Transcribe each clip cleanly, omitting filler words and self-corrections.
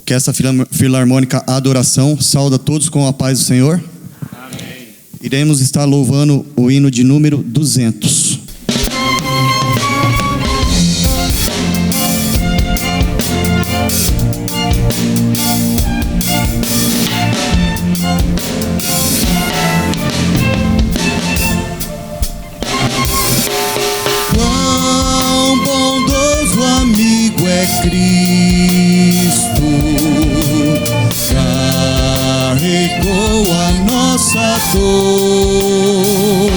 Que essa filarmônica Adoração sauda todos com a paz do Senhor. Amém. Iremos estar louvando o hino de número 200. Quão bondoso amigo é Cristo, carregou a nossa dor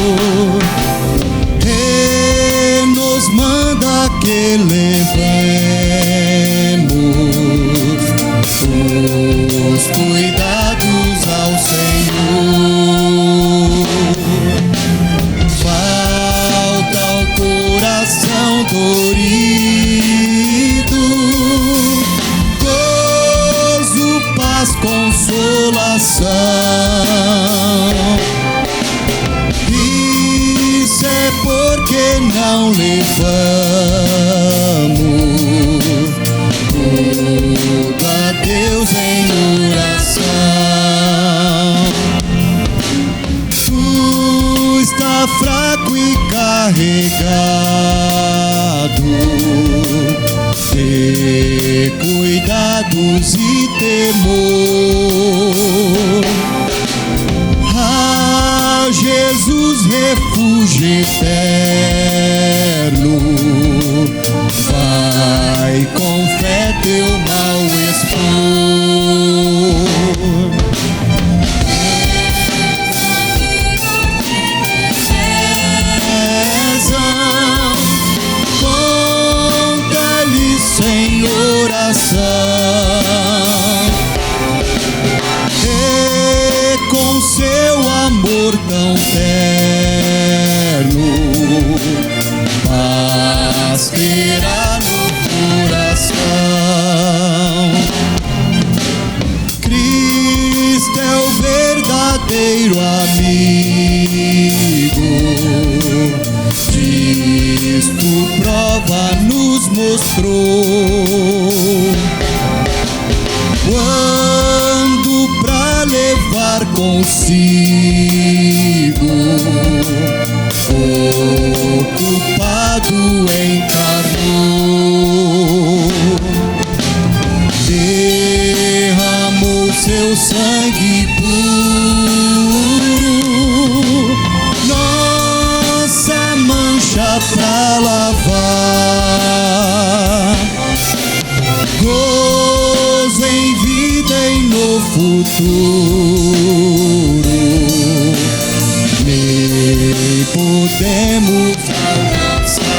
e nos manda que levemos os cuidados ao Senhor. Falta o coração dorido, gozo, paz, consolação. Isso é porque não levamos tudo a Deus em oração. Tu está fraco e carregado de cuidados e temor. Ah, Jesus, refúgio eterno, vai com fé teu mal expor. Conta-lhe sem oração, e com seu amor tão terno, paz terá no coração. Cristo é o verdadeiro amigo, Cristo prova nos mostrou. Quando pra levar consigo ocupado encarnou, derramou seu sangue puro, nossa mancha pra lavar. Gozo em vida e no futuro, nem podemos alcançar.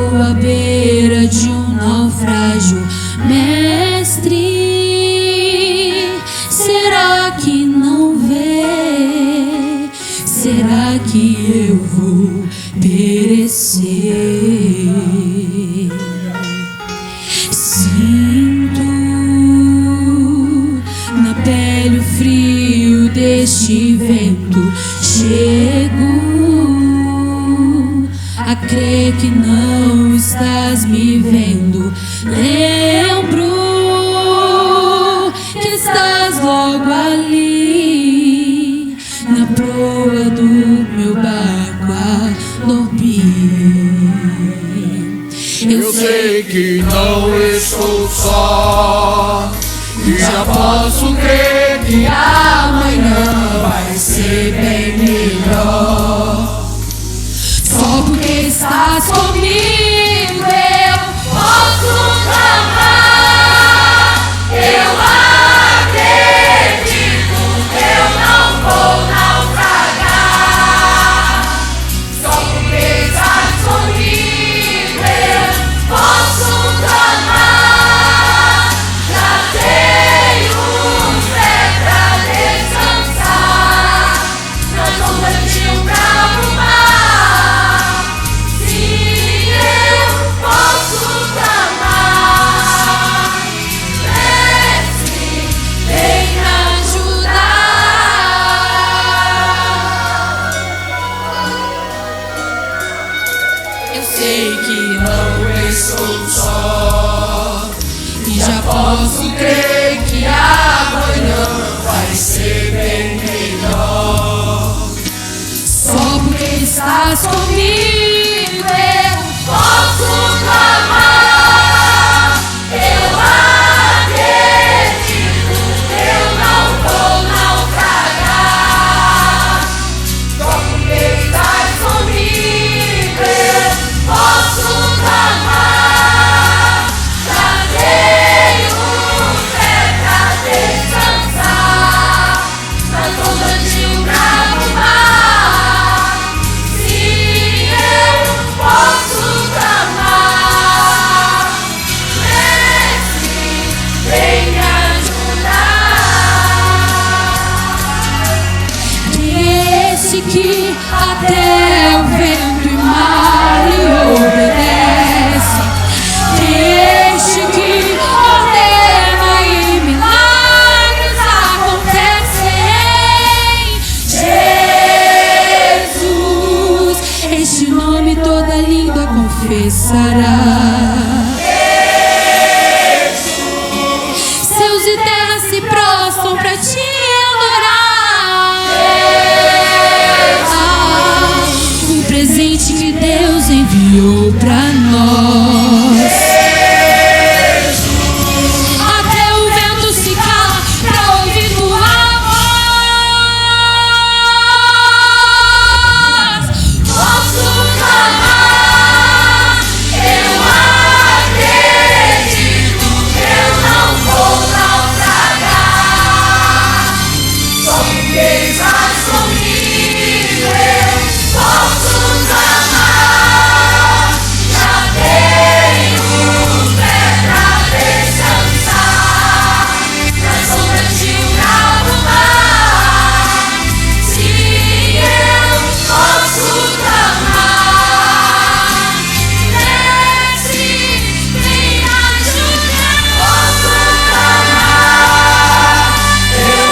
Estou à beira de um naufrágio, mestre. Será que não vê? Será que eu vou perecer? Sinto na pele o frio deste vento. Chego a crer que não estás me vendo. Lembro que estás logo ali, na proa do meu barco a dormir. Eu sei que não estou só, e já posso crer que amanhã vai ser bem melhor. Só porque estás comigo eu posso clamar. Eu acredito, eu não vou naufragar. Só porque estás comigo eu posso clamar. Já tenho fé pra descansar nas ondas de um bravo mar. Sim, eu posso clamar. Mestre, vem me ajudar. Eu sei que não estou só, e já posso crer que amanhã vai ser bem melhor. Só porque estás comigo eu posso clamar. Eu acredito, eu não vou naufragar. Só porque estás comigo eu posso clamar. Já tenho fé pra descansar nas ondas de um bravo mar. Sim, eu posso clamar. Mestre, vem me ajudar. Esse que até o vento e mar lhe obedece. Este que ordena e milagres acontecem. Jesus, este nome toda língua confessará. Céus e terra se prostram pra te adorar. O presente que Deus enviou pra nós. Até o vento se cala pra ouvir tua voz. Posso clamar. Eu acredito, eu não vou naufragar. Só porque estás comigo eu posso clamar. Já tenho fé pra descansar nas ondas de um bravo mar. Sim, eu posso clamar. Mestre, vem me ajudar. Posso clamar. Eu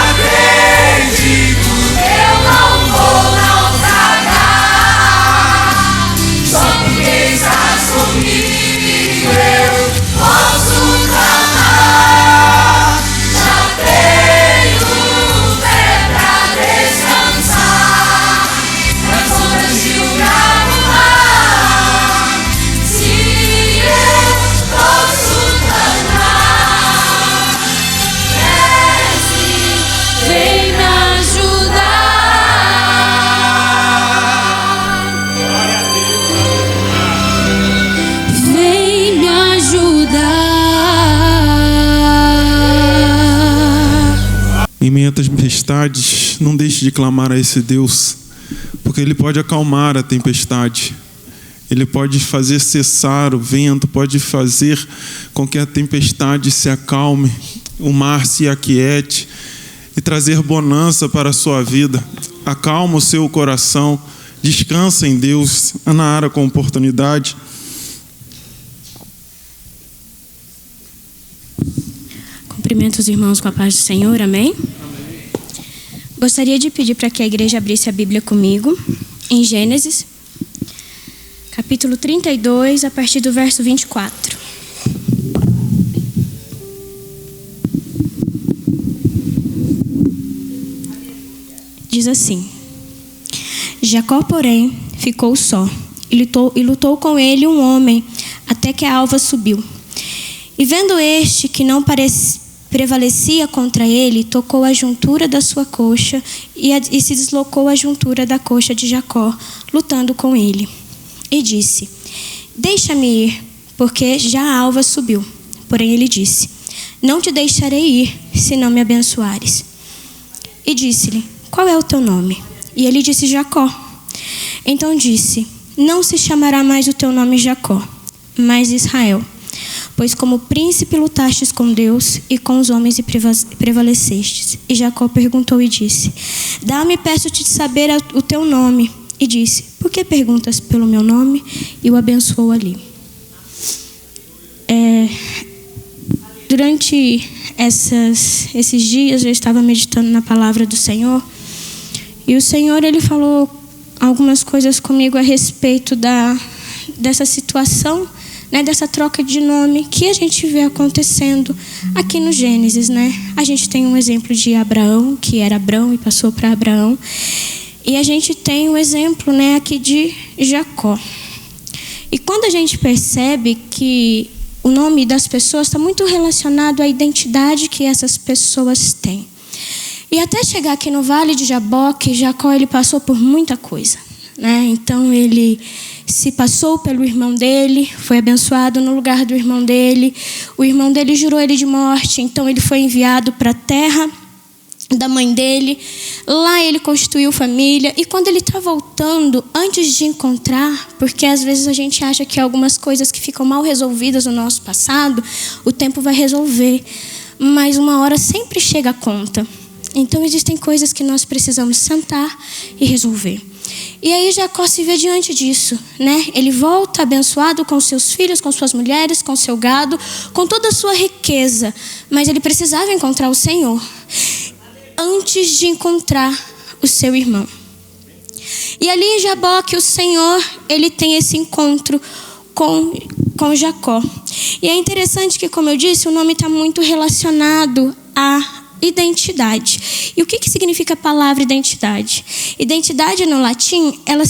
acredito, Eu não vou naufragar. só porque estás comigo eu posso clamar. Já tenho fé pra descansar nas ondas de um bravo mar. Sim, eu posso clamar. Mestre, vem me ajudar. Vem me ajudar. Em meio a tempestades, não deixe de clamar a esse Deus, porque Ele pode acalmar a tempestade. Ele pode fazer cessar o vento, pode fazer com que a tempestade se acalme, o mar se aquiete e trazer bonança para a sua vida. Acalma o seu coração, descansa em Deus. Ana Ara com oportunidade. Cumprimento os irmãos com a paz do Senhor, amém? Gostaria de pedir para que a igreja abrisse a Bíblia comigo, em Gênesis, capítulo 32, a partir do verso 24. Diz assim: Jacó, porém, ficou só, e lutou com ele um homem, até que a alva subiu. E vendo este que não prevalecia contra ele, tocou a juntura da sua coxa e se deslocou a juntura da coxa de Jacó, lutando com ele. E disse: Deixa-me ir, porque já a alva subiu. Porém ele disse: Não te deixarei ir, se não me abençoares. E disse-lhe: Qual é o teu nome? E ele disse: Jacó. Então disse: Não se chamará mais o teu nome Jacó, mas Israel. Pois como príncipe lutastes com Deus e com os homens e prevalecestes. E Jacó perguntou e disse: Dá-me, peço-te de saber o teu nome. E disse: Por que perguntas pelo meu nome? E o abençoou ali. Durante esses dias eu estava meditando na palavra do Senhor. E o Senhor, ele falou algumas coisas comigo a respeito dessa situação, né, dessa troca de nome que a gente vê acontecendo aqui no Gênesis, né? A gente tem um exemplo de Abraão, que era Abrão e passou para Abraão. E a gente tem um exemplo, né, aqui de Jacó. E quando a gente percebe que o nome das pessoas está muito relacionado à identidade que essas pessoas têm. E até chegar aqui no Vale de Jaboque, Jacó, ele passou por muita coisa, né? Então ele se passou pelo irmão dele, foi abençoado no lugar do irmão dele. O irmão dele jurou ele de morte, então ele foi enviado para a terra da mãe dele. Lá ele constituiu família. E quando ele está voltando, antes de encontrar, porque às vezes a gente acha que algumas coisas que ficam mal resolvidas no nosso passado, o tempo vai resolver. Mas uma hora sempre chega a conta. Então existem coisas que nós precisamos sentar e resolver. E aí Jacó se vê diante disso, né? Ele volta abençoado com seus filhos, com suas mulheres, com seu gado, com toda a sua riqueza. Mas ele precisava encontrar o Senhor antes de encontrar o seu irmão. E ali em Jaboque, o Senhor, ele tem esse encontro com Jacó. E é interessante que, como eu disse, o nome está muito relacionado à identidade. E o que significa a palavra identidade? Identidade no latim, ela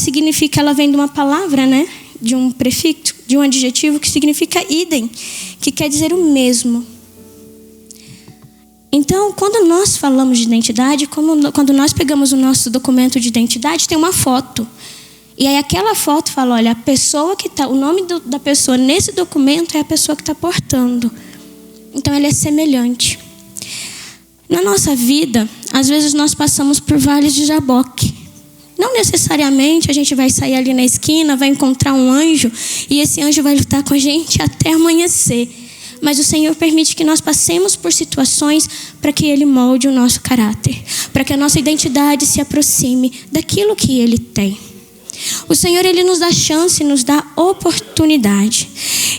vem de uma palavra, né? De um prefixo, de um adjetivo que significa idem, que quer dizer o mesmo. Então, quando nós falamos de identidade, quando nós pegamos o nosso documento de identidade, tem uma foto. E aí aquela foto fala, olha, a pessoa que está, o nome da pessoa nesse documento é a pessoa que está portando. Então, ela é semelhante. Na nossa vida, às vezes nós passamos por vales de Jaboque. Não necessariamente a gente vai sair ali na esquina, vai encontrar um anjo e esse anjo vai lutar com a gente até amanhecer. Mas o Senhor permite que nós passemos por situações para que Ele molde o nosso caráter, para que a nossa identidade se aproxime daquilo que Ele tem. O Senhor, Ele nos dá chance, nos dá oportunidade.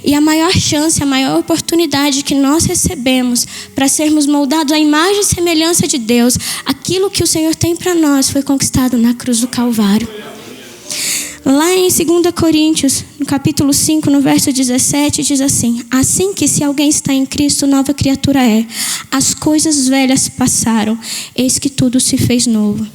E a maior chance, a maior oportunidade que nós recebemos para sermos moldados à imagem e semelhança de Deus, aquilo que o Senhor tem para nós foi conquistado na cruz do Calvário. Lá em 2 Coríntios, no capítulo 5, no verso 17, diz assim: assim que se alguém está em Cristo, nova criatura é. As coisas velhas passaram, eis que tudo se fez novo.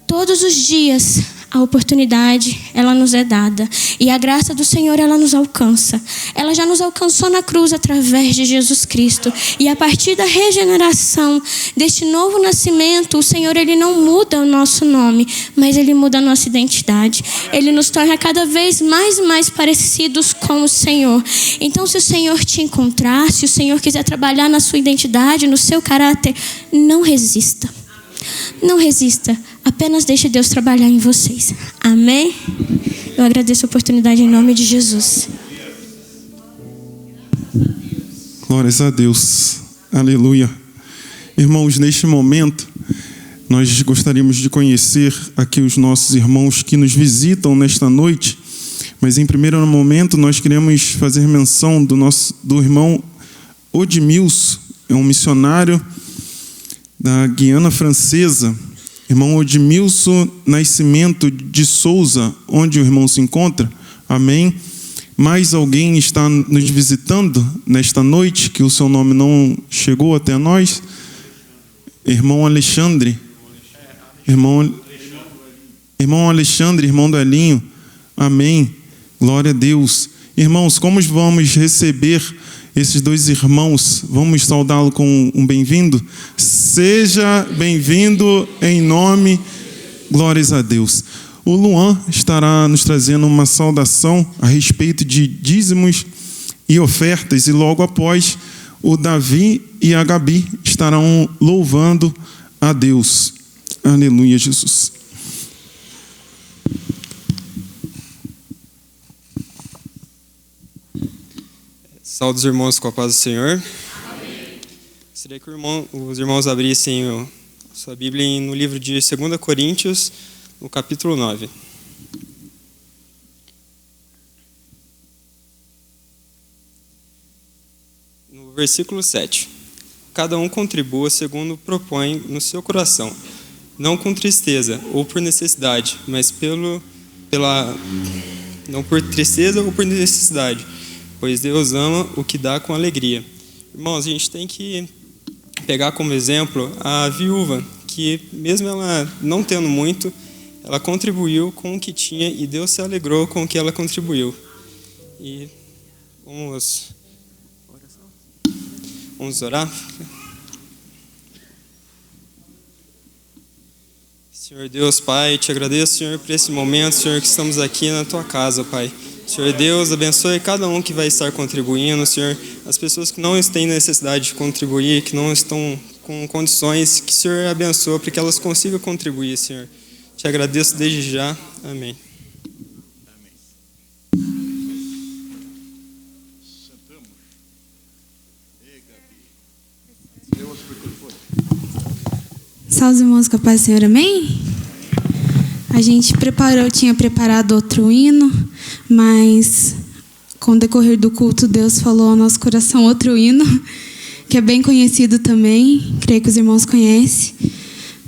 Todos os dias a oportunidade, ela nos é dada. E a graça do Senhor, ela nos alcança. Ela já nos alcançou na cruz através de Jesus Cristo. E a partir da regeneração, deste novo nascimento, o Senhor, Ele não muda o nosso nome, mas Ele muda a nossa identidade. Ele nos torna cada vez mais e mais parecidos com o Senhor. Então, se o Senhor te encontrar, se o Senhor quiser trabalhar na sua identidade, no seu caráter, não resista. Não resista. Apenas deixe Deus trabalhar em vocês. Amém? Eu agradeço a oportunidade em nome de Jesus. Glórias a Deus. Aleluia. Irmãos, neste momento, nós gostaríamos de conhecer aqui os nossos irmãos que nos visitam nesta noite, mas em primeiro momento nós queremos fazer menção do irmão Odmilson, é um missionário da Guiana Francesa. Irmão Odmilson Nascimento de Souza, onde o irmão se encontra. Amém. Mais alguém está nos visitando nesta noite, que o seu nome não chegou até nós? Irmão Alexandre. Irmão Alexandre, irmão do Elinho. Amém. Glória a Deus. Irmãos, como vamos receber esses dois irmãos? Vamos saudá-lo com um bem-vindo? Seja bem-vindo em nome, glórias a Deus. O Luan estará nos trazendo uma saudação a respeito de dízimos e ofertas, e logo após, o Davi e a Gabi estarão louvando a Deus. Aleluia, Jesus. Saúde os irmãos com a paz do Senhor. Amém. Seria que os irmãos abrissem a sua Bíblia no livro de 2 Coríntios, no capítulo 9. No versículo 7. Cada um contribua segundo propõe no seu coração, não com tristeza ou por necessidade, mas não por tristeza ou por necessidade, pois Deus ama o que dá com alegria. Irmãos, a gente tem que pegar como exemplo a viúva, que mesmo ela não tendo muito, ela contribuiu com o que tinha e Deus se alegrou com o que ela contribuiu. E vamos orar? Senhor Deus, Pai, te agradeço, Senhor, por esse momento, Senhor, que estamos aqui na Tua casa, Pai. Senhor Deus, abençoe cada um que vai estar contribuindo, Senhor. As pessoas que não têm necessidade de contribuir, que não estão com condições, que o Senhor abençoe para que elas consigam contribuir, Senhor. Te agradeço desde já. Amém. Salve os irmãos com a paz do Senhor, amém? A gente tinha preparado outro hino, mas com o decorrer do culto, Deus falou ao nosso coração outro hino, que é bem conhecido também, creio que os irmãos conhecem,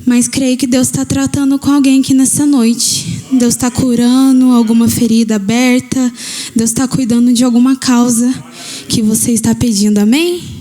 mas creio que Deus está tratando com alguém aqui nessa noite. Deus está curando alguma ferida aberta, Deus está cuidando de alguma causa que você está pedindo, amém?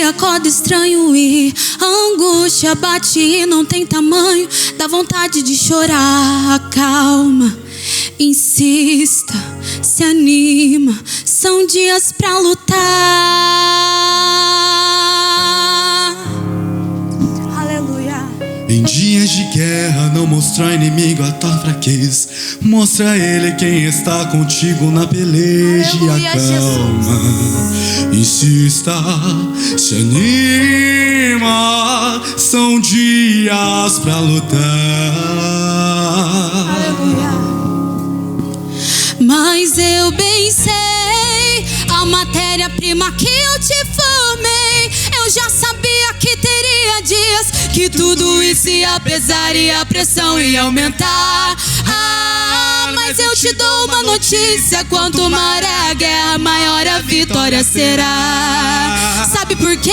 Acorda estranho e a angústia bate e não tem tamanho. Dá vontade de chorar, calma, insista, se anima. São dias pra lutar. Aleluia. Em dias de guerra, não mostra ao inimigo a tua fraqueza. Mostra a ele quem está contigo na peleja. Aleluia, calma, insista, se anima. São dias pra lutar. Aleluia. Mas eu bem sei a matéria-prima que eu te formei. Eu já sabia que teria dias que tudo isso ia pesar e a pressão ia aumentar. Mas eu te dou uma notícia: quanto maior é a guerra, maior a vitória será. Sabe por quê?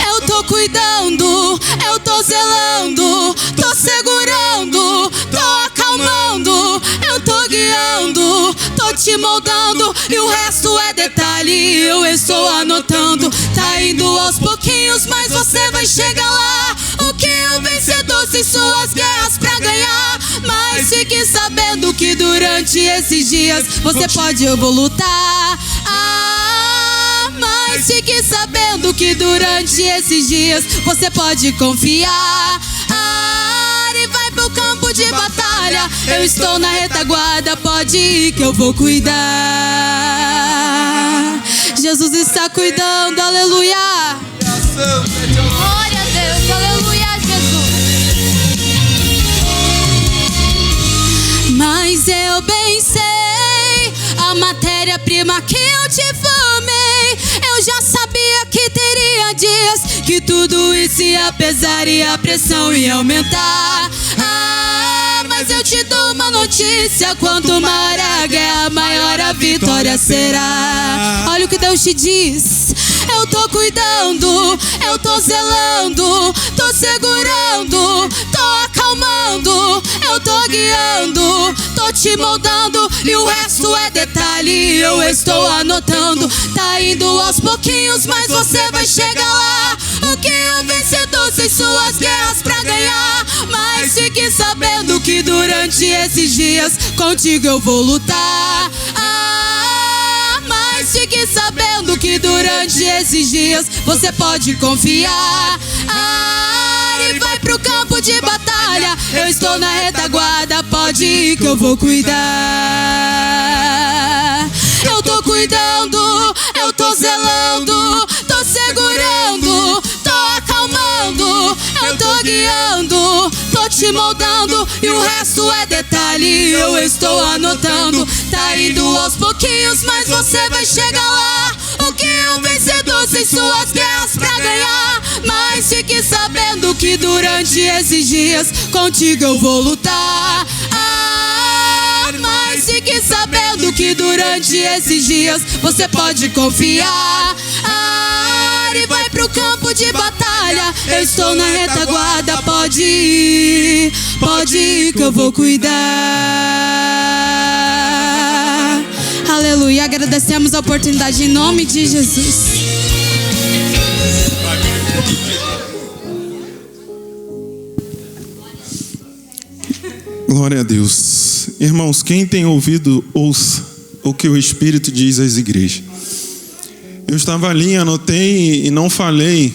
Eu tô tô cuidando, eu tô zelando, tô segurando, tô acalmando, eu tô guiando, tô te moldando, e o resto é detalhe, eu estou anotando. Tá indo aos pouquinhos, mas você vai chegar lá. O que é um vencedor sem suas guerras pra ganhar? Mas fique sabendo que durante esses dias você pode, eu vou lutar. Mas fique sabendo que durante esses dias você pode confiar. E vai pro campo de batalha, eu estou na retaguarda, pode ir que eu vou cuidar. Jesus está cuidando, aleluia. Glória a Deus, aleluia, Jesus. Mas eu bem sei a matéria-prima que eu te formei. Eu já sabia que teria dias que tudo isso ia pesar e a pressão ia aumentar. Mas eu te dou uma notícia: quanto maior a guerra, maior a vitória será. Olha o que Deus te diz: eu tô cuidando, eu tô zelando, tô segurando, tô acalmando, eu tô guiando, tô te moldando, e o resto é detalhe, eu estou anotando. Tá indo aos pouquinhos, mas você vai chegar lá. O que é um vencedor sem suas guerras pra ganhar? Mas fique sabendo que durante esses dias contigo eu vou lutar. Mas fique sabendo que durante esses dias você pode confiar. E vai pro campo de batalha, eu estou na retaguarda, pode ir que eu vou cuidar. Eu tô cuidando, eu tô zelando, tô segurando, tô acalmando, eu tô guiando, tô te moldando, e o resto é detalhe, eu estou anotando. Tá indo aos pouquinhos, mas você vai chegar lá. O que é um vencedor sem suas guerras pra ganhar? Mas fique sabendo que durante esses dias contigo eu vou lutar. Mas fique sabendo que durante esses dias você pode confiar. E vai pro campo de batalha, eu estou na retaguarda, pode ir que eu vou cuidar. Aleluia, agradecemos a oportunidade em nome de Jesus. Glória a Deus. Irmãos, quem tem ouvido, ouça o que o Espírito diz às igrejas. Eu estava ali, anotei e não falei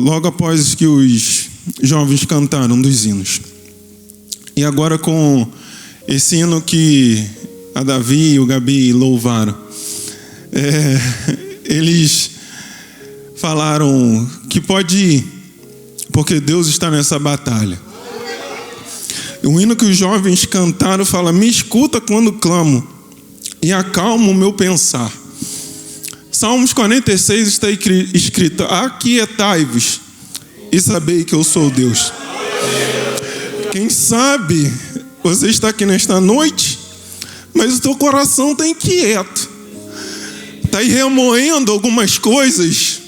logo após que os jovens cantaram um dos hinos. E agora com esse hino que a Davi e o Gabi louvaram, eles falaram que pode ir, porque Deus está nessa batalha. O hino que os jovens cantaram fala: me escuta quando clamo e acalma o meu pensar. Salmos 46 está escrito: aquietai-vos e sabei que eu sou Deus. Quem sabe você está aqui nesta noite, mas o teu coração está inquieto, está aí remoendo algumas coisas,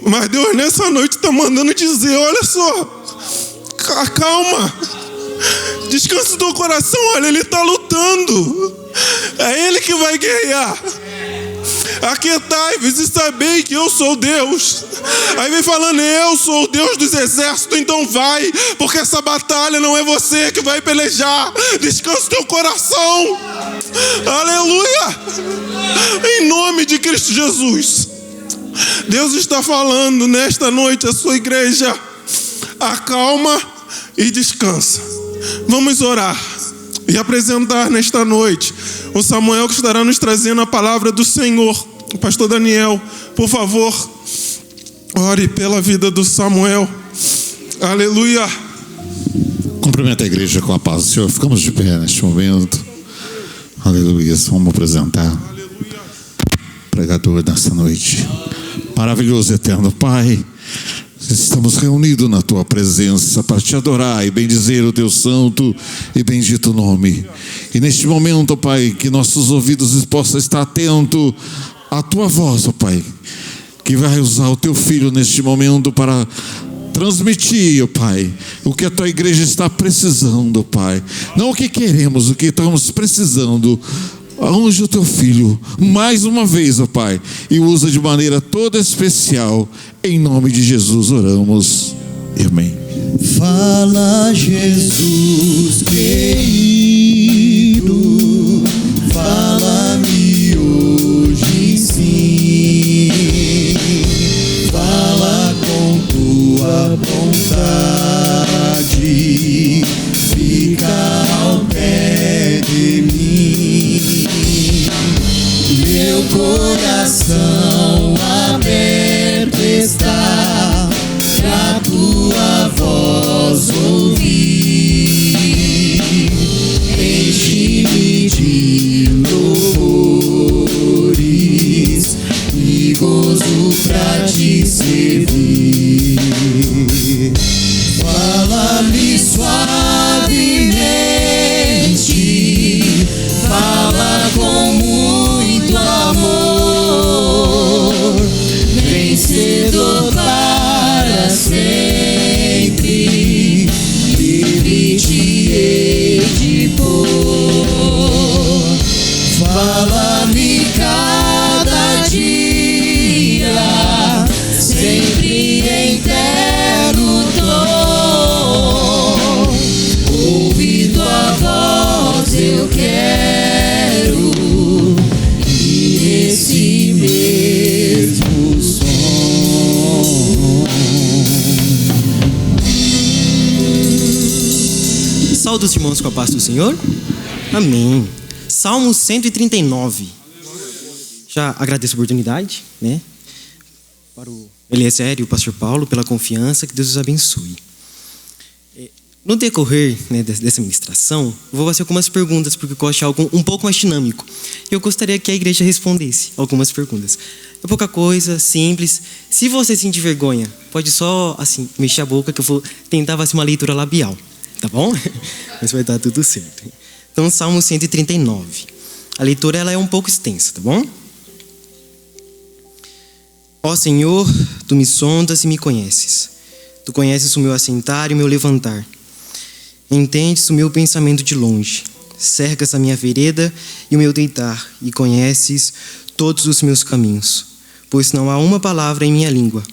mas Deus nessa noite está mandando dizer: olha só, calma, descansa o teu coração, olha, Ele está lutando, é Ele que vai guerrear. Aquietai-vos e sabei que eu sou Deus. Aí vem falando: eu sou o Deus dos exércitos, então vai, porque essa batalha não é você que vai pelejar. Descansa o teu coração. Aleluia. Em nome de Cristo Jesus, Deus está falando nesta noite à sua igreja: acalma e descansa. Vamos orar e apresentar nesta noite o Samuel, que estará nos trazendo a palavra do Senhor. O pastor Daniel, por favor, ore pela vida do Samuel. Aleluia. Cumprimento a igreja com a paz do Senhor. Ficamos de pé neste momento. Aleluia. Vamos apresentar o pregador dessa noite. Maravilhoso, eterno Pai, estamos reunidos na Tua presença para Te adorar e bendizer o Teu santo e bendito nome. E neste momento, Pai, que nossos ouvidos possam estar atentos à Tua voz, ó Pai. que vai usar o teu filho neste momento para transmitir, Pai, o que a tua igreja está precisando, Pai. Não o que queremos, o que estamos precisando. Unge o teu filho mais uma vez, ó Pai, e usa de maneira toda especial. Em nome de Jesus oramos. Amém. Fala, Jesus querido, fala-me hoje sim. Fala com tua vontade, fica ao pé de mim. Meu coração aberto está pra tua voz ouvir. Enche-me de louvores e gozo pra te servir. Fala-me suavemente, fala com muito amor, vencedor para sempre, nele te hei de pôr. Fala-me cada dia, sempre em terno tom. Ouvi tua voz eu quero, e esse mesmo som. Saúde os irmãos com a paz do Senhor. Amém. Salmo 139. Já agradeço a oportunidade, né? Para o Eliezer e o pastor Paulo pela confiança, que Deus os abençoe. No decorrer, né, dessa ministração, eu vou fazer algumas perguntas, porque eu gosto de algo um pouco mais dinâmico. E eu gostaria que a igreja respondesse algumas perguntas. É pouca coisa, simples. Se você sentir vergonha, pode só, assim, mexer a boca, que eu vou tentar fazer uma leitura labial. Tá bom? Mas vai dar tudo certo. Então, Salmo 139. A leitura ela é um pouco extensa, tá bom? Ó Senhor, tu me sondas e me conheces. Tu conheces o meu assentar e o meu levantar. Entendes o meu pensamento de longe. Cercas a minha vereda e o meu deitar, e conheces todos os meus caminhos. Pois não há uma palavra em minha língua,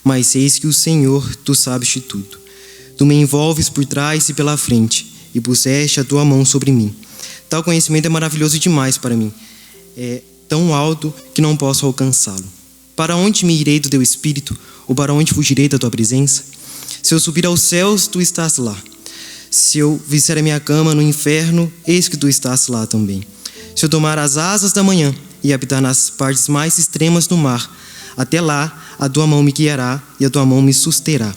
mas eis que o Senhor, tu sabes de tudo. Tu me envolves por trás e pela frente, e puseste a tua mão sobre mim. Tal conhecimento é maravilhoso demais para mim. É tão alto que não posso alcançá-lo. Para onde me irei do teu espírito? Ou para onde fugirei da tua presença? Se eu subir aos céus, tu estás lá. Se eu fizer a minha cama no inferno, eis que tu estás lá também. Se eu tomar as asas da manhã e habitar nas partes mais extremas do mar, até lá a tua mão me guiará e a tua mão me susterá.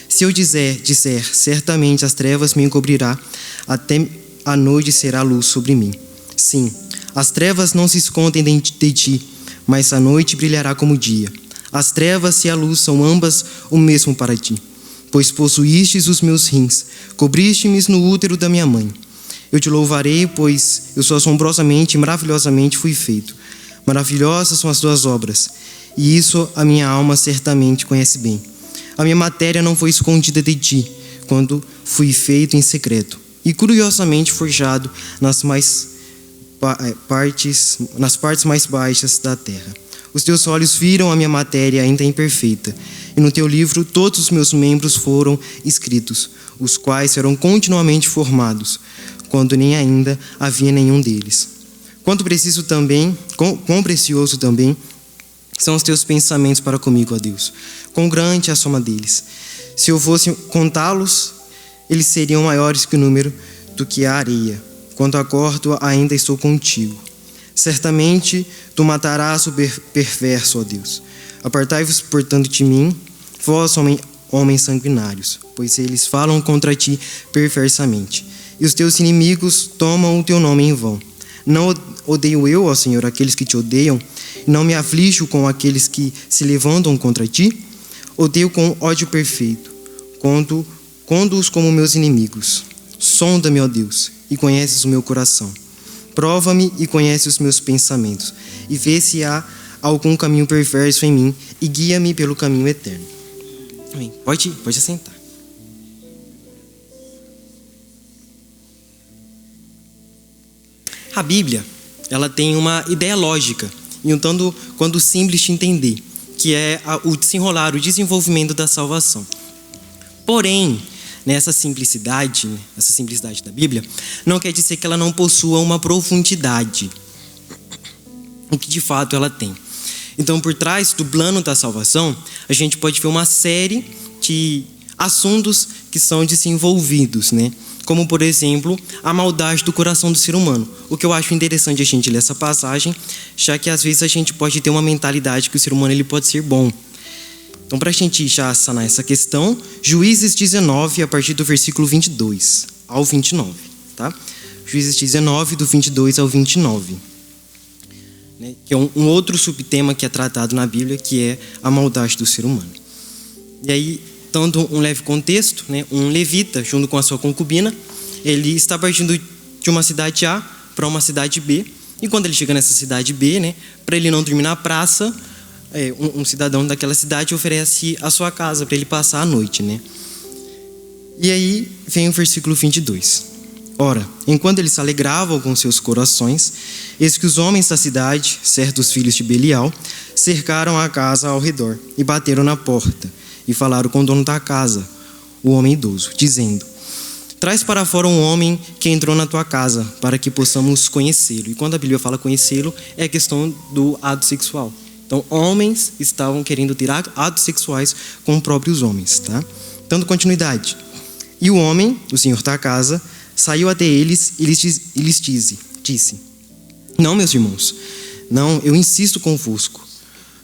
Se eu disser, certamente as trevas me encobrirá, até a noite será luz sobre mim. Sim, as trevas não se escondem de ti, mas a noite brilhará como o dia. As trevas e a luz são ambas o mesmo para ti. Pois possuístes os meus rins, cobriste-me no útero da minha mãe. Eu te louvarei, pois eu sou assombrosamente e maravilhosamente fui feito. Maravilhosas são as tuas obras, e isso a minha alma certamente conhece bem. A minha matéria não foi escondida de ti, quando fui feito em secreto, e curiosamente forjado nas partes mais baixas da terra. Os teus olhos viram a minha matéria ainda imperfeita, e no teu livro todos os meus membros foram escritos, os quais serão continuamente formados, quando nem ainda havia nenhum deles. Quão precioso também são os teus pensamentos para comigo, ó Deus. Quão grande é a soma deles. Se eu fosse contá-los, eles seriam maiores que o número do que a areia. Quanto à corda, ainda estou contigo. Certamente tu matarás o perverso, ó Deus. Apartai-vos, portanto, de mim, vós, homens sanguinários, pois eles falam contra ti perversamente. E os teus inimigos tomam o teu nome em vão. Não odeio eu, ó Senhor, aqueles que te odeiam, e não me aflijo com aqueles que se levantam contra ti? Odeio com ódio perfeito, conto-os como meus inimigos. Sonda-me, ó Deus, e conheces o meu coração. Prova-me e conhece os meus pensamentos, e vê se há algum caminho perverso em mim, e guia-me pelo caminho eterno. Amém. Pode assentar. A Bíblia, ela tem uma ideia lógica, e um tanto quanto simples de entender, que é o desenrolar, o desenvolvimento da salvação. Porém, essa simplicidade da Bíblia, não quer dizer que ela não possua uma profundidade, o que de fato ela tem. Então, por trás do plano da salvação, a gente pode ver uma série de assuntos que são desenvolvidos, como, por exemplo, a maldade do coração do ser humano. O que eu acho interessante a gente ler essa passagem, já que às vezes a gente pode ter uma mentalidade que o ser humano ele pode ser bom. Então, para a gente já sanar essa questão, Juízes 19, a partir do versículo 22 ao 29. Tá? Juízes 19, do 22 ao 29. Que é um outro subtema que é tratado na Bíblia, que é a maldade do ser humano. E aí, dando um leve contexto, um levita, junto com a sua concubina, ele está partindo de uma cidade A para uma cidade B, e quando ele chega nessa cidade B, para ele não dormir na praça, um cidadão daquela cidade oferece a sua casa para ele passar a noite. E aí vem o versículo 22. Ora, enquanto eles se alegravam com seus corações, eis que os homens da cidade, certos filhos de Belial, cercaram a casa ao redor e bateram na porta e falaram com o dono da casa, o homem idoso, dizendo: traz para fora um homem que entrou na tua casa, para que possamos conhecê-lo. E quando a Bíblia fala conhecê-lo, é a questão do ato sexual. Então, homens estavam querendo ter atos sexuais com os próprios homens. Tá? Dando continuidade. E o homem, o senhor da casa, saiu até eles e lhes disse: não, meus irmãos, não, eu insisto convosco,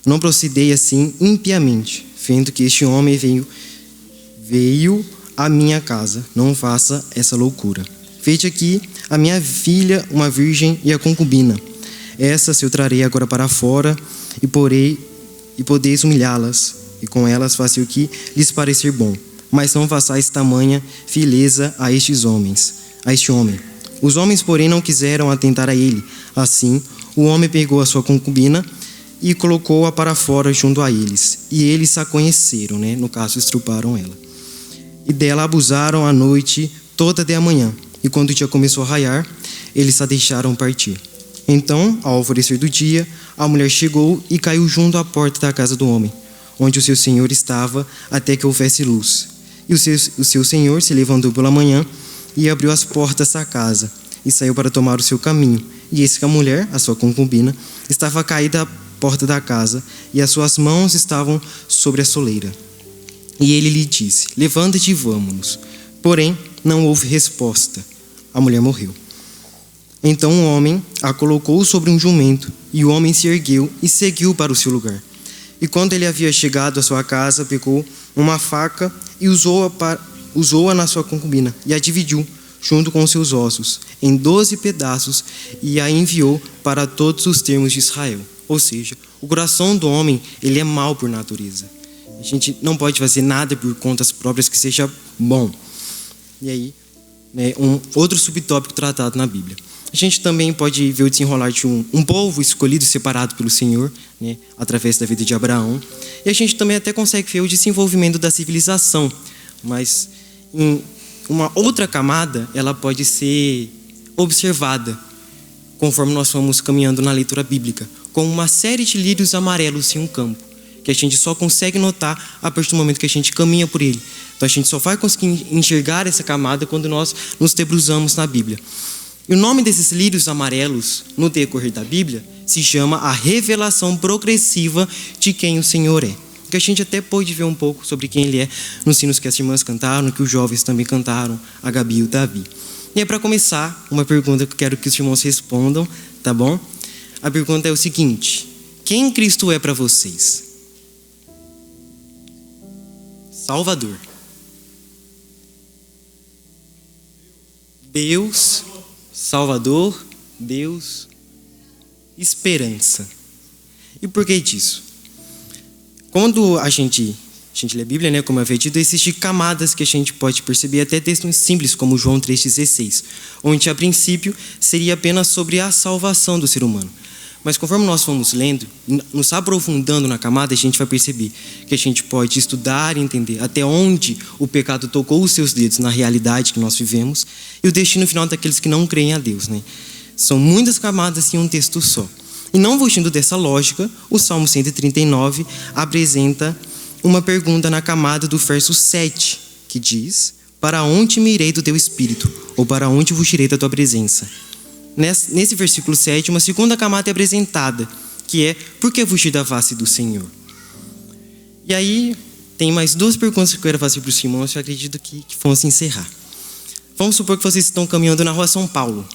não procedei assim impiamente, vendo que este homem veio à minha casa, não faça essa loucura. Vede aqui a minha filha, uma virgem e a concubina. Essas eu trarei agora para fora e podeis humilhá-las, e com elas fazer o que lhes parecer bom. Mas não façais tamanha vileza a este homem. Os homens, porém, não quiseram atentar a ele. Assim, o homem pegou a sua concubina e colocou-a para fora junto a eles. E eles a conheceram, no caso, estruparam ela. E dela abusaram a noite toda até a manhã. E quando o dia começou a raiar, eles a deixaram partir. Então, ao alvorecer do dia, a mulher chegou e caiu junto à porta da casa do homem, onde o seu senhor estava, até que houvesse luz. E o seu senhor se levantou pela manhã e abriu as portas da casa e saiu para tomar o seu caminho. E eis que a mulher, a sua concubina, estava caída à porta da casa e as suas mãos estavam sobre a soleira. E ele lhe disse: levanta-te e vamo-nos. Porém, não houve resposta. A mulher morreu. Então o homem a colocou sobre um jumento, e o homem se ergueu e seguiu para o seu lugar. E quando ele havia chegado à sua casa, pegou uma faca e usou-a na sua concubina, e a dividiu, junto com os seus ossos, em 12 pedaços, e a enviou para todos os termos de Israel. Ou seja, o coração do homem, ele é mau por natureza. A gente não pode fazer nada por contas próprias que seja bom. E aí, um outro subtópico tratado na Bíblia. A gente também pode ver o desenrolar de um povo escolhido e separado pelo Senhor, através da vida de Abraão. E a gente também até consegue ver o desenvolvimento da civilização. Mas em uma outra camada, ela pode ser observada, conforme nós vamos caminhando na leitura bíblica, como uma série de lírios amarelos em um campo, que a gente só consegue notar a partir do momento que a gente caminha por ele. Então a gente só vai conseguir enxergar essa camada quando nós nos debruçamos na Bíblia. E o nome desses lírios amarelos, no decorrer da Bíblia, se chama a revelação progressiva de quem o Senhor é. Que a gente até pôde ver um pouco sobre quem ele é nos hinos que as irmãs cantaram, que os jovens também cantaram, a Gabi e o Davi. E é para começar, uma pergunta que eu quero que os irmãos respondam, tá bom? A pergunta é o seguinte: quem Cristo é para vocês? Salvador. Deus, Salvador, Deus, esperança. E por que disso? Quando a gente lê a Bíblia, como eu havia dito, existem camadas que a gente pode perceber, até textos simples como João 3,16, onde a princípio seria apenas sobre a salvação do ser humano. Mas conforme nós vamos lendo, nos aprofundando na camada, a gente vai perceber que a gente pode estudar e entender até onde o pecado tocou os seus dedos na realidade que nós vivemos e o destino final daqueles que não creem a Deus, né? São muitas camadas em um texto só. E não fugindo dessa lógica, o Salmo 139 apresenta uma pergunta na camada do verso 7, que diz: para onde me irei do teu espírito? Ou para onde fugirei da tua presença? Nesse versículo 7, uma segunda camada é apresentada, que é: por que fugir da face do Senhor? E aí, tem mais duas perguntas que eu quero fazer para os irmãos, eu acredito que vamos encerrar. Vamos supor que vocês estão caminhando na rua São Paulo,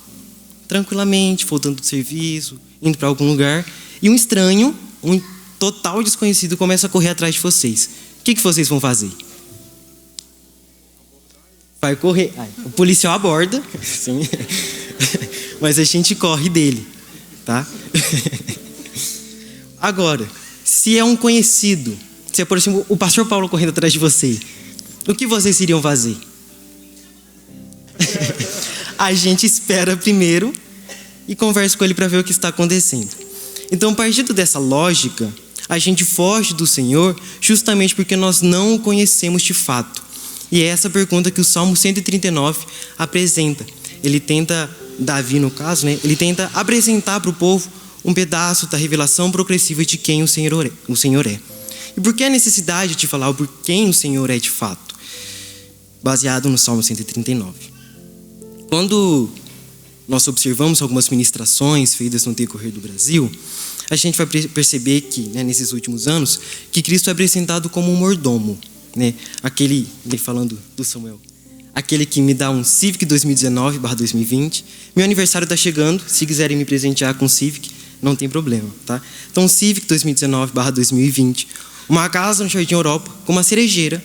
tranquilamente, voltando do serviço, indo para algum lugar, e um estranho, um total desconhecido, começa a correr atrás de vocês. O que vocês vão fazer? Vai correr. O policial aborda, sim. Mas a gente corre dele, tá? Agora, se é um conhecido, se é, por exemplo, o pastor Paulo correndo atrás de você, o que vocês iriam fazer? A gente espera primeiro e conversa com ele para ver o que está acontecendo. Então, partindo dessa lógica, a gente foge do Senhor justamente porque nós não o conhecemos de fato. E é essa pergunta que o Salmo 139 apresenta. Ele tenta, Davi no caso, né? Ele tenta apresentar para o povo um pedaço da revelação progressiva de quem o Senhor é. E por que a necessidade de falar por quem o Senhor é de fato? Baseado no Salmo 139. Quando nós observamos algumas ministrações feitas no decorrer do Brasil, a gente vai perceber que, né, nesses últimos anos, que Cristo é apresentado como um mordomo, né? Aquele, falando do Samuel, aquele que me dá um Civic 2019/2020. Meu aniversário está chegando, se quiserem me presentear com Civic, não tem problema, tá? Então, Civic 2019/2020, uma casa no Jardim Europa com uma cerejeira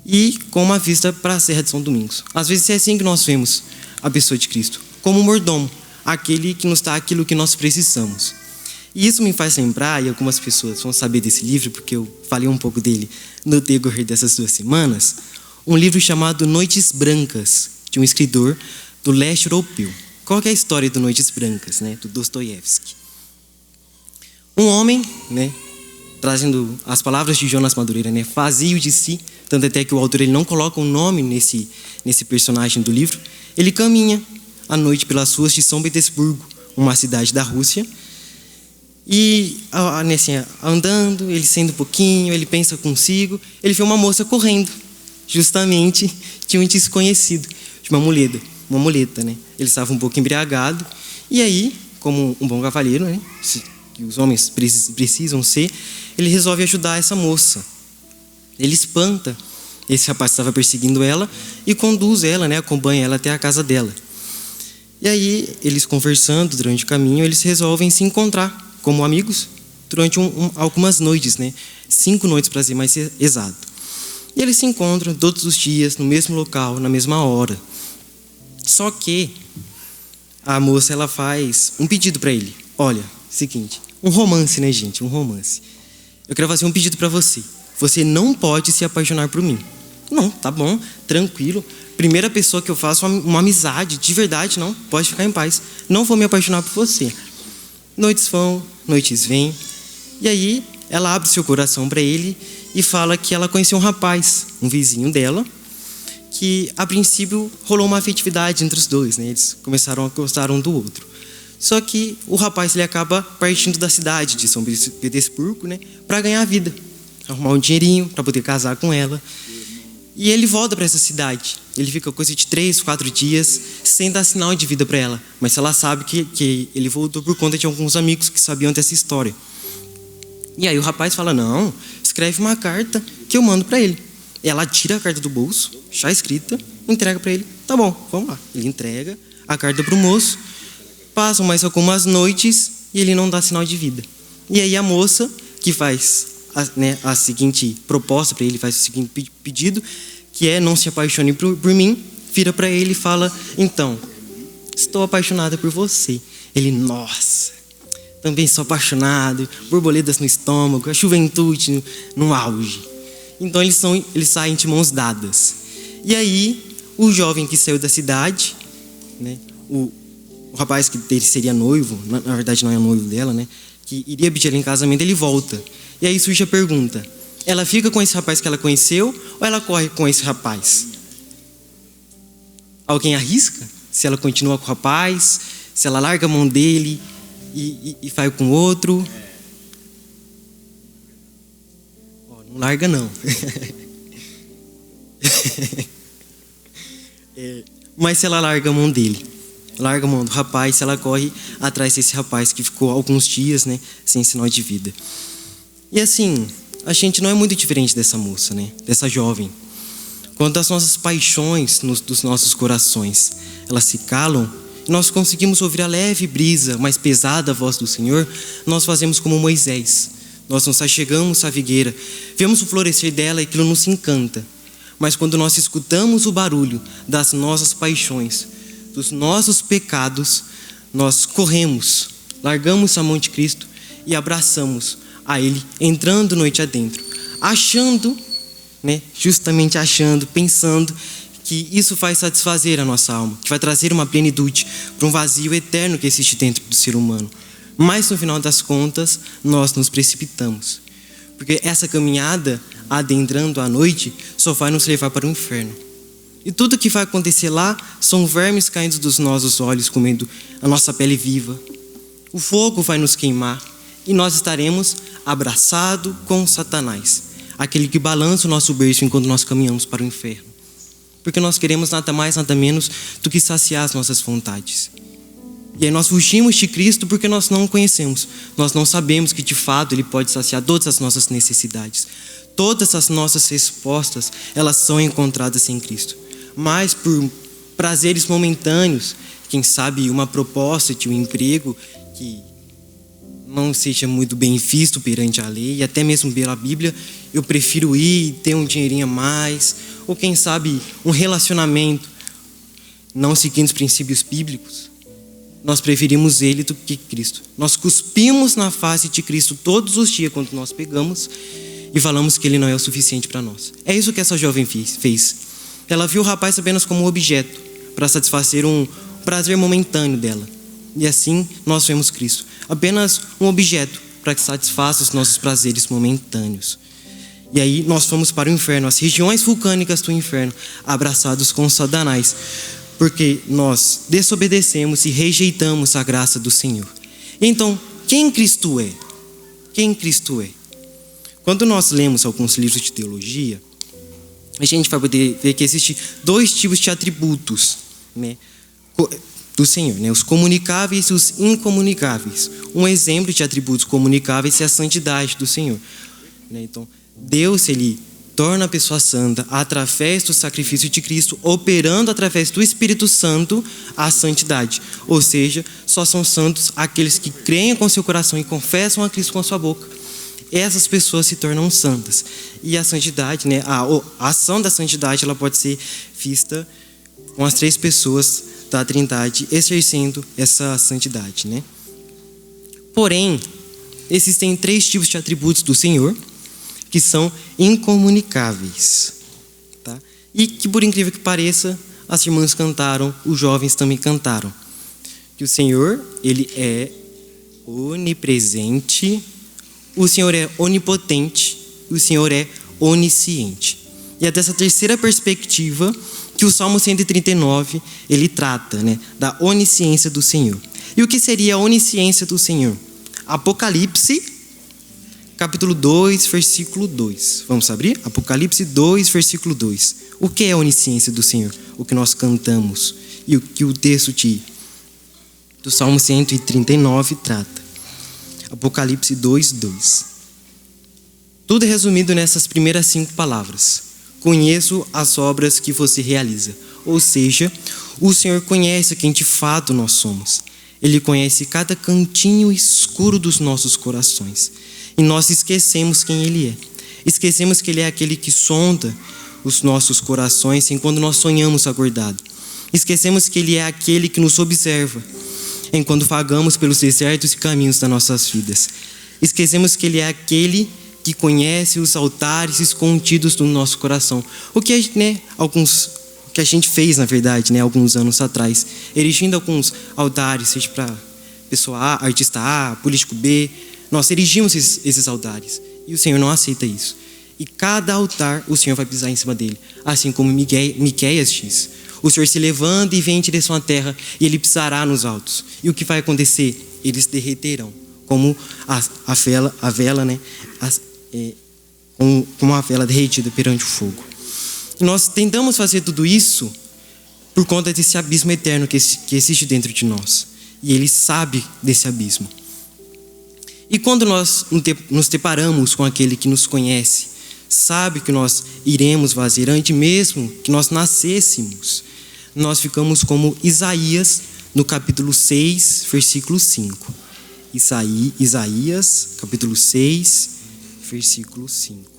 e com uma vista para a Serra de São Domingos. Às vezes é assim que nós vemos a pessoa de Cristo, como um mordomo, aquele que nos dá aquilo que nós precisamos. E isso me faz lembrar, e algumas pessoas vão saber desse livro, porque eu falei um pouco dele no decorrer dessas 2 semanas, um livro chamado Noites Brancas, de um escritor do leste europeu. Qual que é a história do Noites Brancas, né, do Dostoiévski? Um homem, né, trazendo as palavras de Jonas Madureira, né, vazio de si, tanto até que o autor ele não coloca um nome nesse personagem do livro, ele caminha à noite pelas ruas de São Petersburgo, uma cidade da Rússia, e assim, andando, ele sendo um pouquinho, ele pensa consigo, ele vê uma moça correndo, justamente de um desconhecido, de uma muleta, né? Ele estava um pouco embriagado, e aí, como um bom cavalheiro, né, que os homens precisam ser, ele resolve ajudar essa moça. Ele espanta esse rapaz que estava perseguindo ela e conduz ela, né, acompanha ela até a casa dela. E aí, eles conversando durante o caminho, eles resolvem se encontrar como amigos durante algumas noites, né? 5 noites para ser mais exato. E eles se encontram todos os dias no mesmo local, na mesma hora. Só que a moça ela faz um pedido para ele. Olha, seguinte, um romance, né, gente? Um romance. Eu quero fazer um pedido para você. Você não pode se apaixonar por mim. Não, tá bom, tranquilo. Primeira pessoa que eu faço uma amizade, de verdade, não, pode ficar em paz. Não vou me apaixonar por você. Noites vão, noites vêm. E aí, ela abre seu coração para ele e fala que ela conheceu um rapaz, um vizinho dela, que a princípio rolou uma afetividade entre os dois, né? Eles começaram a gostar um do outro. Só que o rapaz ele acaba partindo da cidade de São Petersburgo, né, para ganhar vida, arrumar um dinheirinho para poder casar com ela. E ele volta para essa cidade. Ele fica coisa de 3, 4 dias sem dar sinal de vida para ela. Mas ela sabe que ele voltou por conta de alguns amigos que sabiam dessa história. E aí o rapaz fala, não, escreve uma carta que eu mando para ele. Ela tira a carta do bolso, já escrita, entrega para ele. Tá bom, vamos lá. Ele entrega a carta para o moço. Passam mais algumas noites e ele não dá sinal de vida. E aí a moça, que faz a seguinte proposta para ele, faz o seguinte pedido, que é não se apaixone por mim, vira para ele e fala, então, estou apaixonada por você. Ele, nossa, também sou apaixonado, borboletas no estômago, a juventude no auge. Então eles saem de mãos dadas. E aí, o jovem que saiu da cidade, né, o rapaz que ele seria noivo, na verdade não é noivo dela, né? Que iria pedir ela em casamento, ele volta. E aí surge a pergunta: ela fica com esse rapaz que ela conheceu ou ela corre com esse rapaz? Alguém arrisca? Se ela continua com o rapaz, se ela larga a mão dele e vai com outro? Não larga não. Mas se ela larga a mão dele, larga a mão do rapaz, se ela corre atrás desse rapaz que ficou alguns dias, né, sem sinal de vida. E assim, a gente não é muito diferente dessa moça, né, dessa jovem. Quando as nossas paixões dos nossos corações, elas se calam, nós conseguimos ouvir a leve brisa, mais pesada voz do Senhor, nós fazemos como Moisés. Nós nos achegamos à figueira, vemos o florescer dela e aquilo nos encanta. Mas quando nós escutamos o barulho das nossas paixões, dos nossos pecados, nós corremos, largamos a mão de Cristo e abraçamos a Ele, entrando noite adentro, achando, né, justamente achando, pensando que isso vai satisfazer a nossa alma, que vai trazer uma plenitude para um vazio eterno que existe dentro do ser humano. Mas no final das contas, nós nos precipitamos, porque essa caminhada adentrando a noite só vai nos levar para o inferno. E tudo que vai acontecer lá são vermes caindo dos nossos olhos, comendo a nossa pele viva. O fogo vai nos queimar e nós estaremos abraçados com Satanás, aquele que balança o nosso berço enquanto nós caminhamos para o inferno. Porque nós queremos nada mais, nada menos do que saciar as nossas vontades. E aí nós fugimos de Cristo porque nós não o conhecemos. Nós não sabemos que de fato Ele pode saciar todas as nossas necessidades. Todas as nossas respostas, elas são encontradas em Cristo. Mas por prazeres momentâneos, quem sabe uma proposta de um emprego que não seja muito bem visto perante a lei, e até mesmo pela Bíblia, eu prefiro ir e ter um dinheirinho a mais. Ou quem sabe um relacionamento não seguindo os princípios bíblicos. Nós preferimos Ele do que Cristo. Nós cuspimos na face de Cristo todos os dias quando nós pegamos e falamos que Ele não é o suficiente para nós. É isso que essa jovem fez. Ela viu o rapaz apenas como um objeto para satisfazer um prazer momentâneo dela. E assim nós vemos Cristo, apenas um objeto para que satisfaça os nossos prazeres momentâneos. E aí nós fomos para o inferno, as regiões vulcânicas do inferno, abraçados com Satanás, porque nós desobedecemos e rejeitamos a graça do Senhor. Então, quem Cristo é? Quem Cristo é? Quando nós lemos alguns livros de teologia, a gente vai poder ver que existem dois tipos de atributos, né, do Senhor, né, os comunicáveis e os incomunicáveis. Um exemplo de atributos comunicáveis é a santidade do Senhor. Né? Então, Deus, Ele torna a pessoa santa através do sacrifício de Cristo, operando através do Espírito Santo a santidade. Ou seja, só são santos aqueles que creem com seu coração e confessam a Cristo com a sua boca. Essas pessoas se tornam santas. E a santidade, né, a ação da santidade, ela pode ser vista com as três pessoas da Trindade exercendo essa santidade, né? Porém, existem três tipos de atributos do Senhor que são incomunicáveis, tá? E que, por incrível que pareça, as irmãs cantaram, os jovens também cantaram, que o Senhor, Ele é onipresente, o Senhor é onipotente, o Senhor é onisciente. E é dessa terceira perspectiva que o Salmo 139, ele trata, né, da onisciência do Senhor. E o que seria a onisciência do Senhor? Apocalipse, capítulo 2, versículo 2. Vamos abrir? Apocalipse 2, versículo 2. O que é a onisciência do Senhor? O que nós cantamos e o que o texto do Salmo 139 trata. Apocalipse 2, 2. Tudo é resumido nessas primeiras 5 palavras. Conheço as obras que você realiza. Ou seja, o Senhor conhece quem de fato nós somos. Ele conhece cada cantinho escuro dos nossos corações. E nós esquecemos quem Ele é. Esquecemos que Ele é aquele que sonda os nossos corações enquanto nós sonhamos acordado. Esquecemos que Ele é aquele que nos observa enquanto vagamos pelos desertos e caminhos das nossas vidas. Esquecemos que Ele é aquele que conhece os altares escondidos do nosso coração. O que, né, alguns que a gente fez, na verdade, né, alguns anos atrás, erigindo alguns altares, seja para pessoa A, artista A, político B. Nós erigimos esses altares e o Senhor não aceita isso. E cada altar o Senhor vai pisar em cima dele, assim como Miqueias diz. O Senhor se levanta e vem em direção à terra e ele pisará nos altos. E o que vai acontecer? Eles derreterão, como a vela, né? Como a vela derretida perante o fogo. E nós tentamos fazer tudo isso por conta desse abismo eterno que existe dentro de nós. E Ele sabe desse abismo. E quando nós nos deparamos com aquele que nos conhece, sabe que nós iremos fazer antes mesmo que nós nascêssemos, nós ficamos como Isaías, no capítulo 6, versículo 5. Isaías, capítulo 6, versículo 5.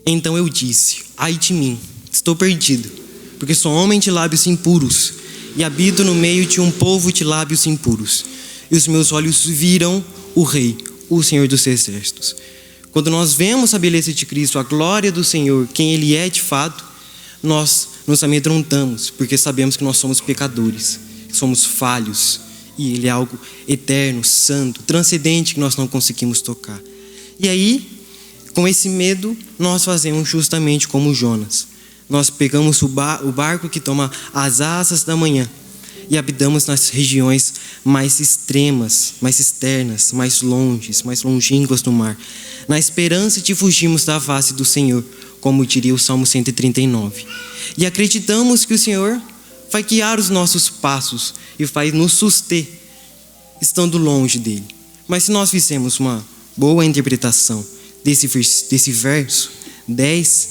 Então eu disse: ai de mim, estou perdido, porque sou homem de lábios impuros e habito no meio de um povo de lábios impuros. E os meus olhos viram o Rei, o Senhor dos Exércitos. Quando nós vemos a beleza de Cristo, a glória do Senhor, quem Ele é de fato, nós nos amedrontamos, porque sabemos que nós somos pecadores, somos falhos, e Ele é algo eterno, santo, transcendente, que nós não conseguimos tocar. E aí, com esse medo, nós fazemos justamente como Jonas. Nós pegamos o barco que toma as asas da manhã e habitamos nas regiões mais extremas, mais externas, mais longes, mais longínquas do mar, na esperança de fugirmos da face do Senhor, como diria o Salmo 139. E acreditamos que o Senhor vai guiar os nossos passos e vai nos suster, estando longe dele. Mas se nós fizermos uma boa interpretação desse verso 10,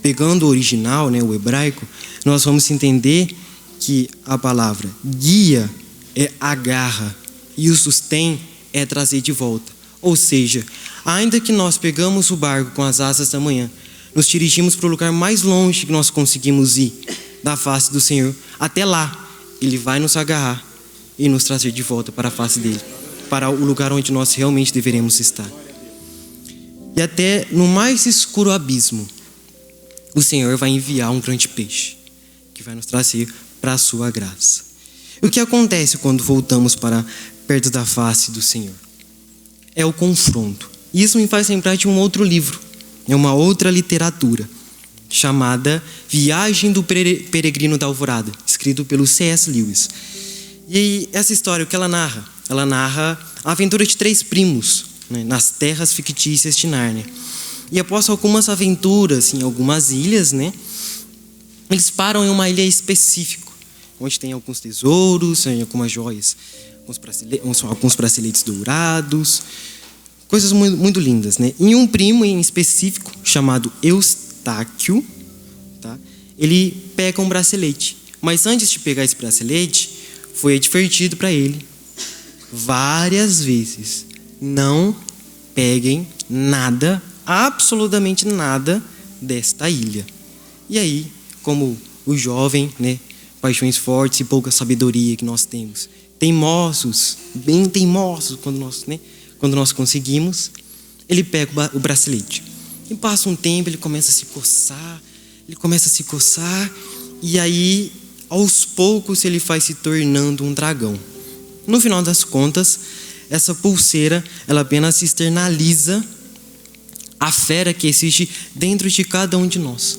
pegando o original, né, o hebraico, nós vamos entender que a palavra guia é agarra e o sustém é trazer de volta. Ou seja, ainda que nós pegamos o barco com as asas da manhã, nos dirigimos para o lugar mais longe que nós conseguimos ir da face do Senhor, até lá Ele vai nos agarrar e nos trazer de volta para a face dele, para o lugar onde nós realmente deveremos estar. E até no mais escuro abismo, o Senhor vai enviar um grande peixe que vai nos trazer para a sua graça. E o que acontece quando voltamos para perto da face do Senhor? É o confronto. E isso me faz lembrar de um outro livro, é uma outra literatura, chamada Viagem do Peregrino da Alvorada, escrito pelo C.S. Lewis. E essa história, o que ela narra? Ela narra a aventura de 3 primos, né, nas terras fictícias de Nárnia. E após algumas aventuras em algumas ilhas, né, eles param em uma ilha específica, onde tem alguns tesouros, algumas joias, alguns braceletes dourados, coisas muito, muito lindas, né? E um primo em específico, chamado Eustáquio, tá? Ele pega um bracelete. Mas antes de pegar esse bracelete, foi advertido para ele várias vezes: não peguem nada, absolutamente nada desta ilha. E aí, como o jovem, né, paixões fortes e pouca sabedoria que nós temos, teimosos, bem teimosos quando nós conseguimos, ele pega o bracelete. E passa um tempo, ele começa a se coçar, e aí, aos poucos, ele vai se tornando um dragão. No final das contas, essa pulseira, ela apenas externaliza a fera que existe dentro de cada um de nós,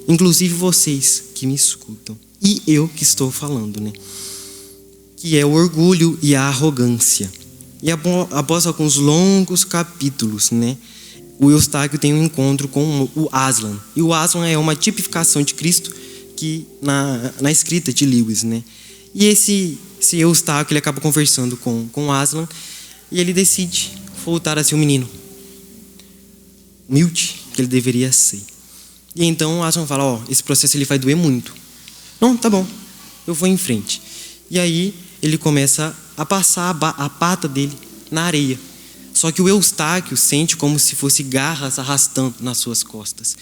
inclusive vocês que me escutam, e eu que estou falando, né? Que é o orgulho e a arrogância. E após alguns longos capítulos, né, o Eustáquio tem um encontro com o Aslan. E o Aslan é uma tipificação de Cristo que na escrita de Lewis, né? E esse Eustáquio, ele acaba conversando com o Aslan e ele decide voltar a ser um menino humilde que ele deveria ser. E então o Aslan fala: esse processo ele vai doer muito. Não, tá bom, eu vou em frente. E aí ele começa a passar a pata dele na areia. Só que o Eustáquio sente como se fosse garras arrastando nas suas costas.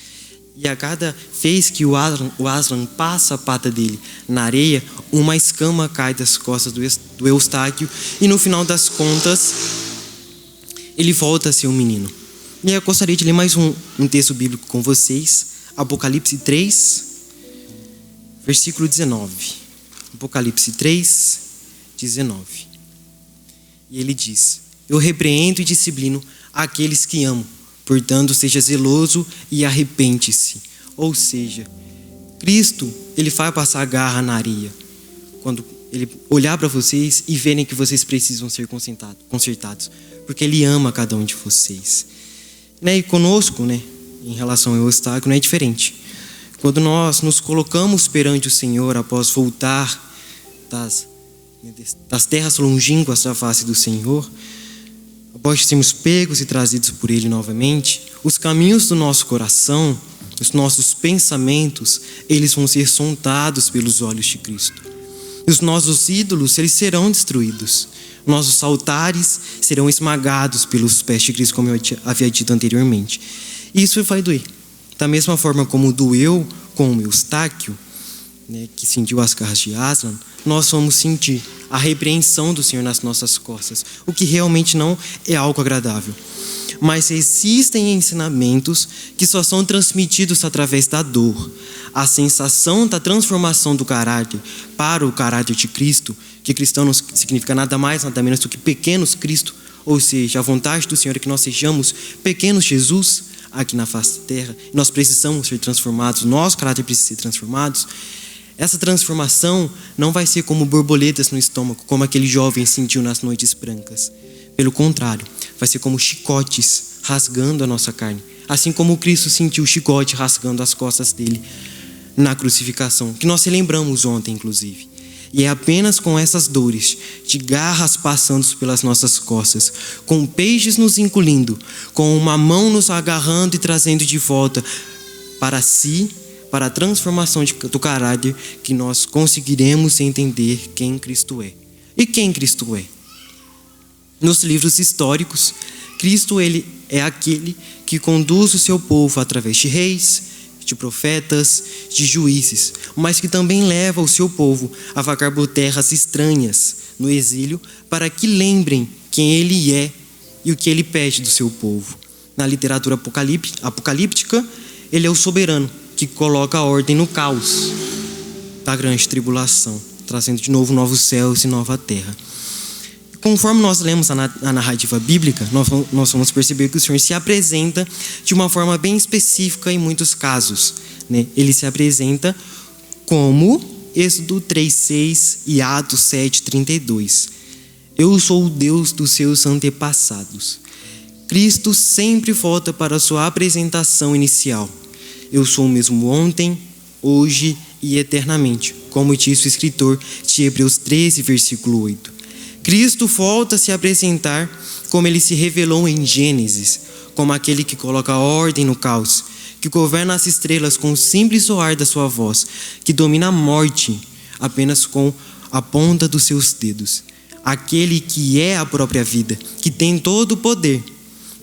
E a cada vez que o Aslan passa a pata dele na areia, uma escama cai das costas do Eustáquio, e no final das contas, ele volta a ser um menino. E eu gostaria de ler mais um texto bíblico com vocês, Apocalipse 3, versículo 19. Apocalipse 3, 19. E ele diz: eu repreendo e disciplino aqueles que amo, portanto seja zeloso e arrepende-se. Ou seja, Cristo, ele vai passar a garra na areia quando ele olhar para vocês e verem que vocês precisam ser consertados, porque ele ama cada um de vocês. E conosco, em relação ao Eustáquio, não é diferente. Quando nós nos colocamos perante o Senhor após voltar das terras longínquas da face do Senhor, após sermos pegos e trazidos por Ele novamente, os caminhos do nosso coração, os nossos pensamentos, eles vão ser sondados pelos olhos de Cristo. E os nossos ídolos, eles serão destruídos. Nossos altares serão esmagados pelos pés de Cristo, como eu havia dito anteriormente. E isso vai doer. Da mesma forma como doeu com o Eustáquio, que sentiu as garras de Aslan, nós vamos sentir a repreensão do Senhor nas nossas costas, o que realmente não é algo agradável. Mas existem ensinamentos que só são transmitidos através da dor. A sensação da transformação do caráter para o caráter de Cristo, que cristão não significa nada mais, nada menos do que pequenos Cristo, ou seja, a vontade do Senhor é que nós sejamos pequenos Jesus aqui na face da terra. Nós precisamos ser transformados, nosso caráter precisa ser transformado. Essa transformação não vai ser como borboletas no estômago, como aquele jovem sentiu nas noites brancas. Pelo contrário, vai ser como chicotes rasgando a nossa carne. Assim como Cristo sentiu o chicote rasgando as costas dele na crucificação, que nós celebramos ontem, inclusive. E é apenas com essas dores, de garras passando pelas nossas costas, com peixes nos engolindo, com uma mão nos agarrando e trazendo de volta para si, para a transformação do caráter, que nós conseguiremos entender quem Cristo é. E quem Cristo é? Nos livros históricos, Cristo ele é aquele que conduz o seu povo através de reis, de profetas, de juízes, mas que também leva o seu povo a vagar por terras estranhas, no exílio, para que lembrem quem ele é e o que ele pede do seu povo. Na literatura apocalíptica, ele é o soberano que coloca a ordem no caos da grande tribulação, trazendo de novo novos céus e nova terra. Conforme nós lemos a narrativa bíblica, nós vamos perceber que o Senhor se apresenta de uma forma bem específica em muitos casos. Ele se apresenta como Êxodo 3:6 e Atos 7:32. Eu sou o Deus dos seus antepassados. Cristo sempre volta para a sua apresentação inicial. Eu sou o mesmo ontem, hoje e eternamente, como diz o escritor de Hebreus 13, versículo 8. Cristo volta a se apresentar como ele se revelou em Gênesis, como aquele que coloca ordem no caos, que governa as estrelas com o simples soar da sua voz, que domina a morte apenas com a ponta dos seus dedos. Aquele que é a própria vida, que tem todo o poder,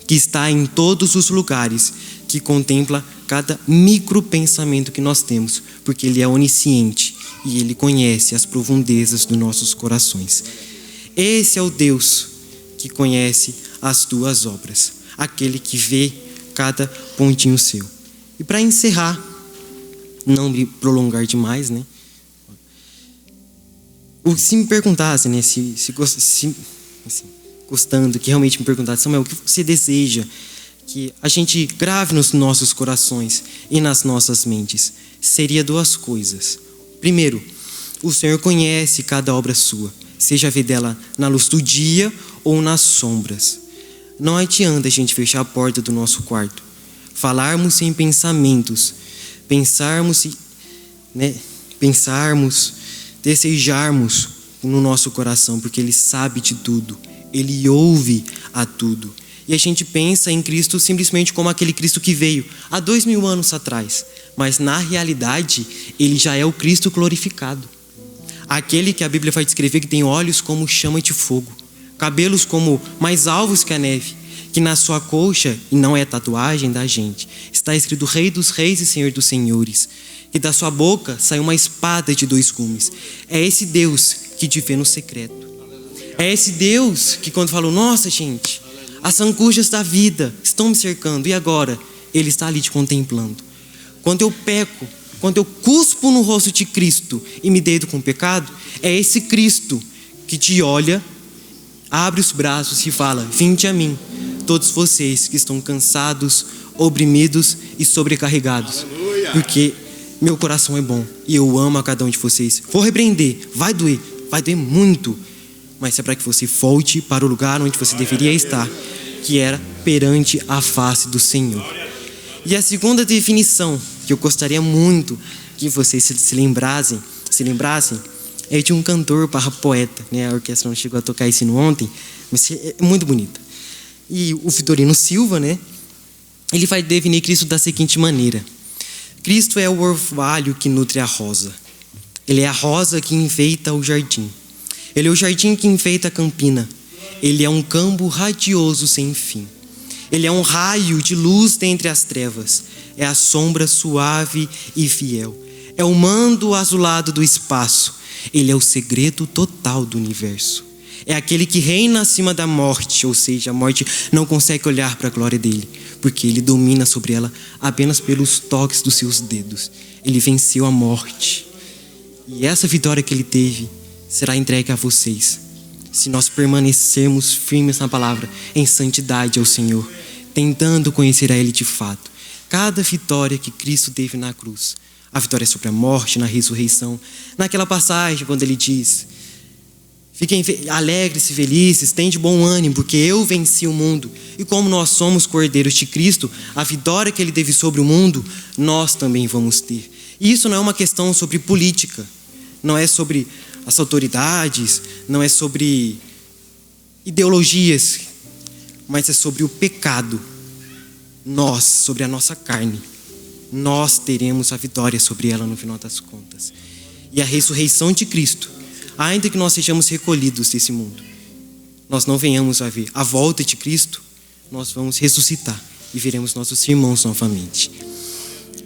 que está em todos os lugares, que contempla cada micropensamento que nós temos, porque ele é onisciente e ele conhece as profundezas dos nossos corações. Esse é o Deus que conhece as tuas obras, aquele que vê cada pontinho seu. E para encerrar, não me prolongar demais, se me perguntasse, gostando, que realmente me perguntasse, Samuel, o que você deseja que a gente grave nos nossos corações e nas nossas mentes? Seria duas coisas. Primeiro, o Senhor conhece cada obra sua, seja ver dela na luz do dia ou nas sombras. Não adianta a gente fechar a porta do nosso quarto, falarmos em pensamentos, pensarmos, desejarmos no nosso coração, porque Ele sabe de tudo, Ele ouve a tudo. E a gente pensa em Cristo simplesmente como aquele Cristo que veio há 2000 anos atrás, mas na realidade Ele já é o Cristo glorificado. Aquele que a Bíblia vai descrever que tem olhos como chama de fogo, cabelos como mais alvos que a neve, que na sua coxa, e não é tatuagem da gente, está escrito Rei dos Reis e Senhor dos Senhores, que da sua boca sai uma espada de 2 gumes. É esse Deus que te vê no secreto. É esse Deus que quando falou, nossa gente, as angústias da vida estão me cercando, e agora? Ele está ali te contemplando. Quando eu peco, quando eu cuspo no rosto de Cristo e me deito com o pecado, é esse Cristo que te olha, abre os braços e fala: vinde a mim, todos vocês que estão cansados, oprimidos e sobrecarregados, porque meu coração é bom e eu amo a cada um de vocês. Vou repreender, vai doer muito, mas é para que você volte para o lugar onde você deveria estar, que era perante a face do Senhor. E a segunda definição que eu gostaria muito que vocês se lembrassem, é de um cantor barra poeta, né? A orquestra não chegou a tocar isso ontem, mas é muito bonita. E o Vitorino Silva, né? Ele vai definir Cristo da seguinte maneira: Cristo é o orvalho que nutre a rosa. Ele é a rosa que enfeita o jardim. Ele é o jardim que enfeita a campina. Ele é um campo radioso sem fim. Ele é um raio de luz dentre as trevas. É a sombra suave e fiel. É o mando azulado do espaço. Ele é o segredo total do universo. É aquele que reina acima da morte, ou seja, a morte não consegue olhar para a glória dele, porque ele domina sobre ela apenas pelos toques dos seus dedos. Ele venceu a morte. E essa vitória que ele teve será entregue a vocês, se nós permanecermos firmes na palavra, em santidade ao Senhor, tentando conhecer a Ele de fato. Cada vitória que Cristo teve na cruz, a vitória sobre a morte, na ressurreição, naquela passagem quando ele diz: fiquem alegres e felizes, tende bom ânimo, porque eu venci o mundo. E como nós somos cordeiros de Cristo, a vitória que ele teve sobre o mundo, nós também vamos ter. E isso não é uma questão sobre política, não é sobre as autoridades, não é sobre ideologias, mas é sobre o pecado. Nós, sobre a nossa carne, nós teremos a vitória sobre ela no final das contas. E a ressurreição de Cristo, ainda que nós sejamos recolhidos desse mundo, nós não venhamos a ver a volta de Cristo, nós vamos ressuscitar e veremos nossos irmãos novamente.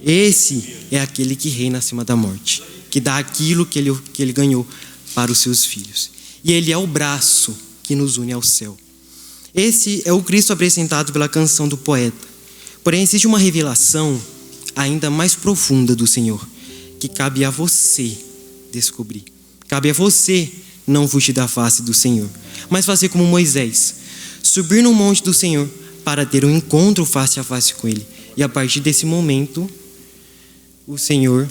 Esse é aquele que reina acima da morte, que dá aquilo que ele ganhou para os seus filhos. E ele é o braço que nos une ao céu. Esse é o Cristo apresentado pela canção do poeta. Porém, existe uma revelação ainda mais profunda do Senhor, que cabe a você descobrir. Cabe a você não fugir da face do Senhor, mas fazer como Moisés, subir no monte do Senhor para ter um encontro face a face com Ele. E a partir desse momento, o Senhor,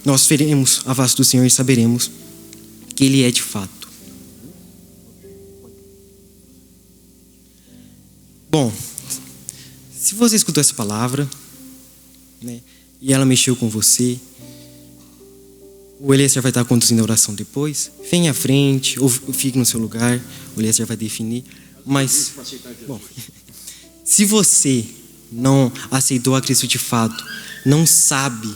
nós veremos a face do Senhor e saberemos que Ele é de fato. Bom, se você escutou essa palavra, né, e ela mexeu com você, o Eliezer vai estar conduzindo a oração depois. Venha à frente ou fique no seu lugar, o Eliezer vai definir. Mas, bom, se você não aceitou a Cristo de fato, não sabe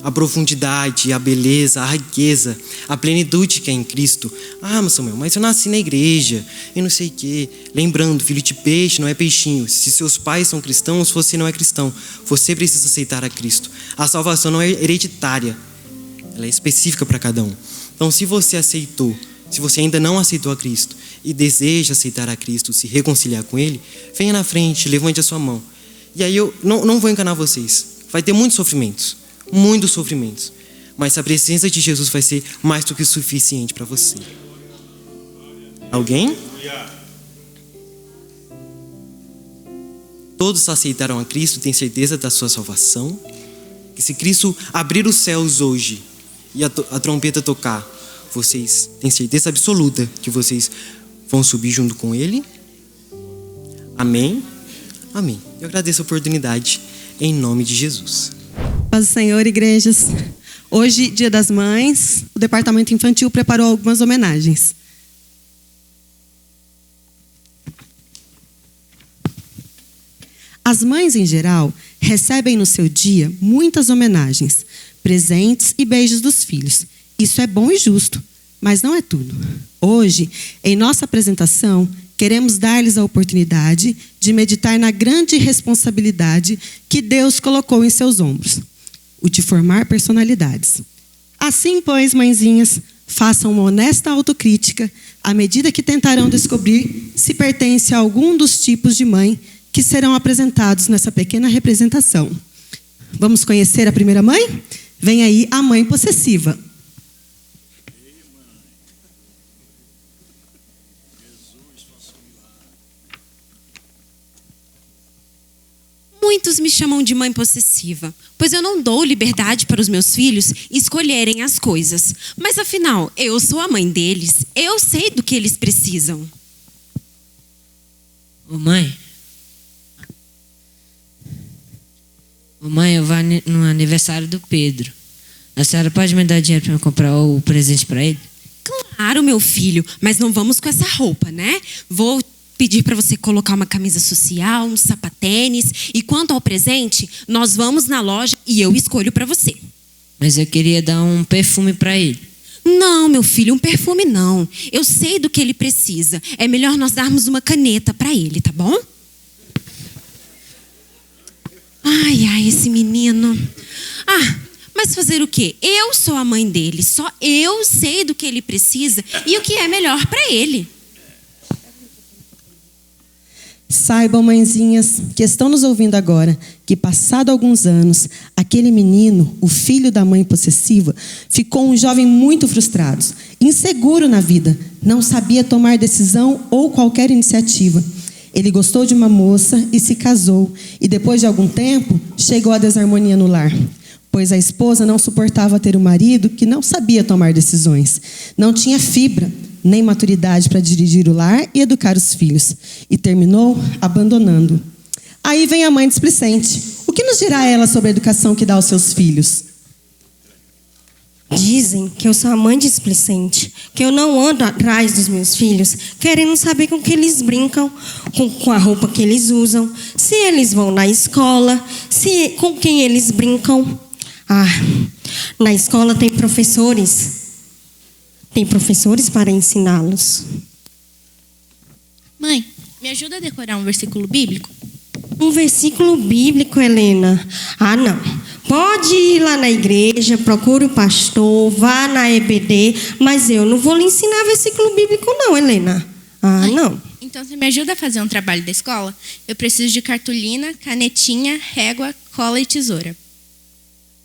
a profundidade, a beleza, a riqueza, a plenitude que é em Cristo. Ah, Samuel, mas eu nasci na igreja e não sei o quê. Lembrando, filho de peixe não é peixinho. Se seus pais são cristãos, você não é cristão. Você precisa aceitar a Cristo. A salvação não é hereditária, ela é específica para cada um. Então, se você aceitou, se você ainda não aceitou a Cristo e deseja aceitar a Cristo, se reconciliar com Ele, venha na frente, levante a sua mão. E aí eu não vou enganar vocês. Vai ter muitos sofrimentos, mas a presença de Jesus vai ser mais do que suficiente para você. Alguém? Todos aceitaram a Cristo, têm certeza da sua salvação? Que se Cristo abrir os céus hoje e a trombeta tocar, vocês têm certeza absoluta que vocês vão subir junto com Ele? Amém? Amém. Eu agradeço a oportunidade em nome de Jesus. Paz do Senhor, igrejas. Hoje, Dia das Mães, o Departamento Infantil preparou algumas homenagens. As mães, em geral, recebem no seu dia muitas homenagens, presentes e beijos dos filhos. Isso é bom e justo, mas não é tudo. Hoje, em nossa apresentação, queremos dar-lhes a oportunidade de meditar na grande responsabilidade que Deus colocou em seus ombros, o de formar personalidades. Assim, pois, mãezinhas, façam uma honesta autocrítica à medida que tentarão descobrir se pertence a algum dos tipos de mãe que serão apresentados nessa pequena representação. Vamos conhecer a primeira mãe? Vem aí a mãe possessiva. Muitos me chamam de mãe possessiva, pois eu não dou liberdade para os meus filhos escolherem as coisas. Mas afinal, eu sou a mãe deles, eu sei do que eles precisam. Ô mãe, eu vou no aniversário do Pedro. A senhora pode me dar dinheiro para eu comprar o presente para ele? Claro, meu filho, mas não vamos com essa roupa, né? Vou pedir para você colocar uma camisa social, um sapatênis. E quanto ao presente, nós vamos na loja e eu escolho para você. Mas eu queria dar um perfume para ele. Não, meu filho, um perfume não. Eu sei do que ele precisa. É melhor nós darmos uma caneta para ele, tá bom? Ai, esse menino. Mas fazer o quê? Eu sou a mãe dele. Só eu sei do que ele precisa e o que é melhor para ele. Saibam, mãezinhas, que estão nos ouvindo agora, que passado alguns anos, aquele menino, o filho da mãe possessiva, ficou um jovem muito frustrado, inseguro na vida, não sabia tomar decisão ou qualquer iniciativa. Ele gostou de uma moça e se casou, e depois de algum tempo, chegou a desarmonia no lar, pois a esposa não suportava ter um marido que não sabia tomar decisões, não tinha fibra, nem maturidade para dirigir o lar e educar os filhos. E terminou abandonando. Aí vem a mãe displicente. O que nos dirá ela sobre a educação que dá aos seus filhos? Dizem que eu sou a mãe displicente, que eu não ando atrás dos meus filhos, querendo saber com que eles brincam, com a roupa que eles usam, se eles vão na escola, com quem eles brincam. Na escola tem professores para ensiná-los. Mãe, me ajuda a decorar um versículo bíblico? Um versículo bíblico, Helena? Não. Pode ir lá na igreja, procure o pastor, vá na EBD, mas eu não vou lhe ensinar versículo bíblico não, Helena. Não. Então você me ajuda a fazer um trabalho da escola? Eu preciso de cartolina, canetinha, régua, cola e tesoura.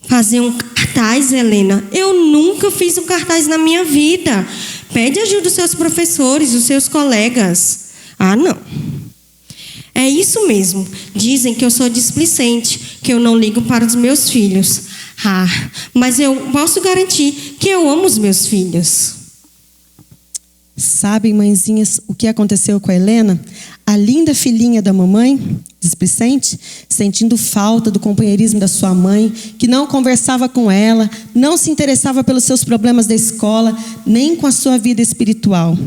Fazer um cartaz, Helena? Eu nunca fiz um cartaz na minha vida. Pede ajuda dos seus professores, dos seus colegas. Não. É isso mesmo. Dizem que eu sou displicente, que eu não ligo para os meus filhos. Mas eu posso garantir que eu amo os meus filhos. Sabem, mãezinhas, o que aconteceu com a Helena? A linda filhinha da mamãe, displicente, sentindo falta do companheirismo da sua mãe, que não conversava com ela, não se interessava pelos seus problemas da escola, nem com a sua vida espiritual.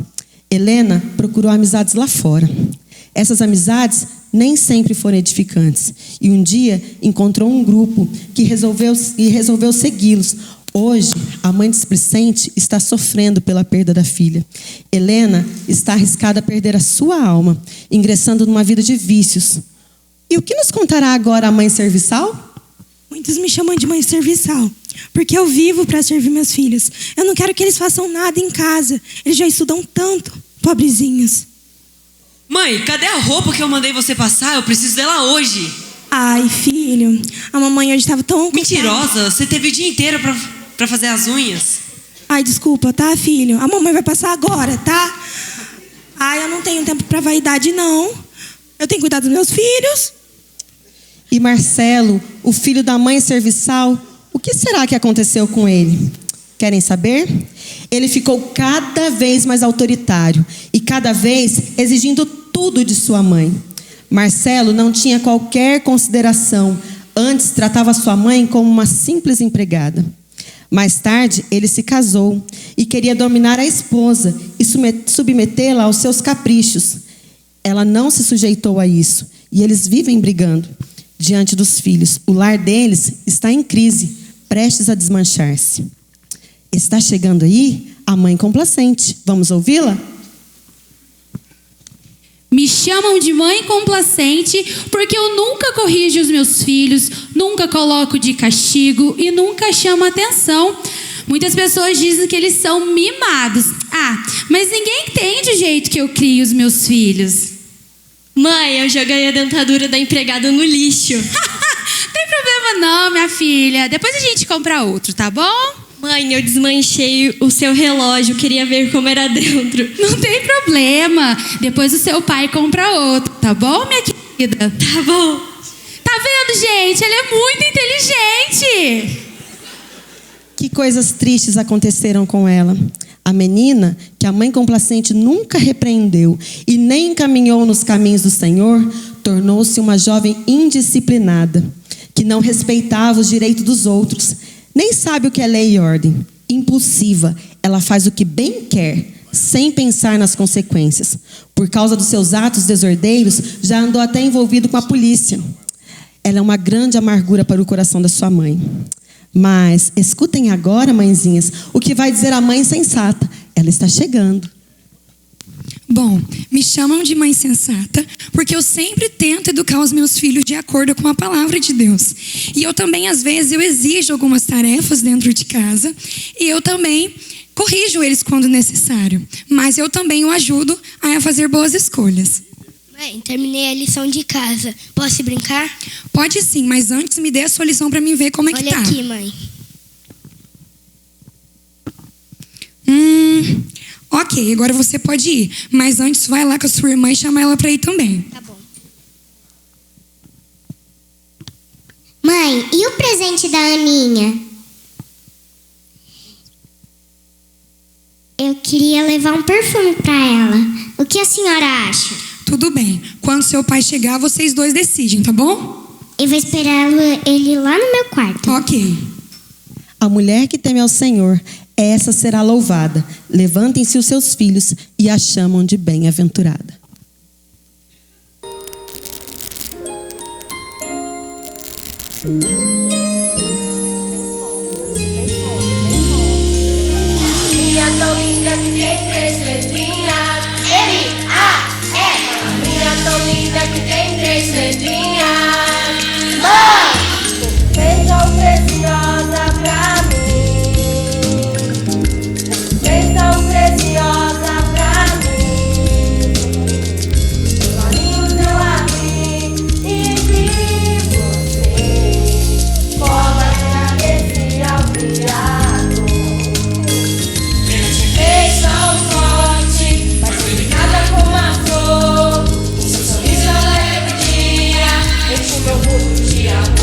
Helena procurou amizades lá fora. Essas amizades nem sempre foram edificantes. E um dia encontrou um grupo que resolveu segui-los. Hoje, a mãe displicente está sofrendo pela perda da filha. Helena está arriscada a perder a sua alma, ingressando numa vida de vícios. E o que nos contará agora a mãe serviçal? Muitos me chamam de mãe serviçal, porque eu vivo para servir meus filhos. Eu não quero que eles façam nada em casa. Eles já estudam tanto, pobrezinhos. Mãe, cadê a roupa que eu mandei você passar? Eu preciso dela hoje. Ai, filho, a mamãe hoje estava tão ocupada. Mentirosa, você teve o dia inteiro pra fazer as unhas. Ai, desculpa, tá, filho? A mamãe vai passar agora, tá? Ai, eu não tenho tempo pra vaidade, não. Eu tenho que cuidar dos meus filhos. E Marcelo, o filho da mãe serviçal, o que será que aconteceu com ele? Querem saber? Ele ficou cada vez mais autoritário e cada vez exigindo tudo de sua mãe. Marcelo não tinha qualquer consideração. Antes, tratava sua mãe como uma simples empregada. Mais tarde, ele se casou e queria dominar a esposa e submetê-la aos seus caprichos. Ela não se sujeitou a isso e eles vivem brigando diante dos filhos. O lar deles está em crise, prestes a desmanchar-se. Está chegando aí a mãe complacente. Vamos ouvi-la? Me chamam de mãe complacente porque eu nunca corrijo os meus filhos, nunca coloco de castigo e nunca chamo atenção. Muitas pessoas dizem que eles são mimados. Mas ninguém entende o jeito que eu crio os meus filhos. Mãe, eu joguei a dentadura da empregada no lixo. Tem problema problema não, minha filha. Depois a gente compra outro, tá bom? Mãe, eu desmanchei o seu relógio, queria ver como era dentro. Não tem problema. Depois o seu pai compra outro, tá bom, minha querida? Tá bom. Tá vendo, gente? Ele é muito inteligente. Que coisas tristes aconteceram com ela. A menina, que a mãe complacente nunca repreendeu e nem encaminhou nos caminhos do Senhor, tornou-se uma jovem indisciplinada, que não respeitava os direitos dos outros, nem sabe o que é lei e ordem. Impulsiva, ela faz o que bem quer, sem pensar nas consequências. Por causa dos seus atos desordeiros, já andou até envolvido com a polícia. Ela é uma grande amargura para o coração da sua mãe. Mas escutem agora, mãezinhas, o que vai dizer a mãe sensata. Ela está chegando. Bom, me chamam de mãe sensata porque eu sempre tento educar os meus filhos de acordo com a palavra de Deus. E eu também, às vezes, eu exijo algumas tarefas dentro de casa e eu também corrijo eles quando necessário. Mas eu também o ajudo a fazer boas escolhas. Mãe, terminei a lição de casa. Posso brincar? Pode sim, mas antes me dê a sua lição para mim ver como é que tá. Olha aqui, mãe. Ok, agora você pode ir. Mas antes vai lá com a sua irmã e chama ela para ir também. Tá bom. Mãe, e o presente da Aninha? Eu queria levar um perfume para ela. O que a senhora acha? Tudo bem. Quando seu pai chegar, vocês dois decidem, tá bom? Eu vou esperar ele lá no meu quarto. Ok. A mulher que teme ao Senhor, essa será louvada. Levantem-se os seus filhos e a chamam de bem-aventurada. Minha tão linda que tem 3 letrinhas. M-A-E. Minha tão linda que tem 3 letrinhas. Mãe, vem tão preciosa pra mim. Vem tão preciosa pra mim. Os olhinhos eu abri e vi você. Como agradecer ao Criador. Fez tão forte, mas delicada como a flor. Seu sorriso alegre dia, enche o meu corpo de amor.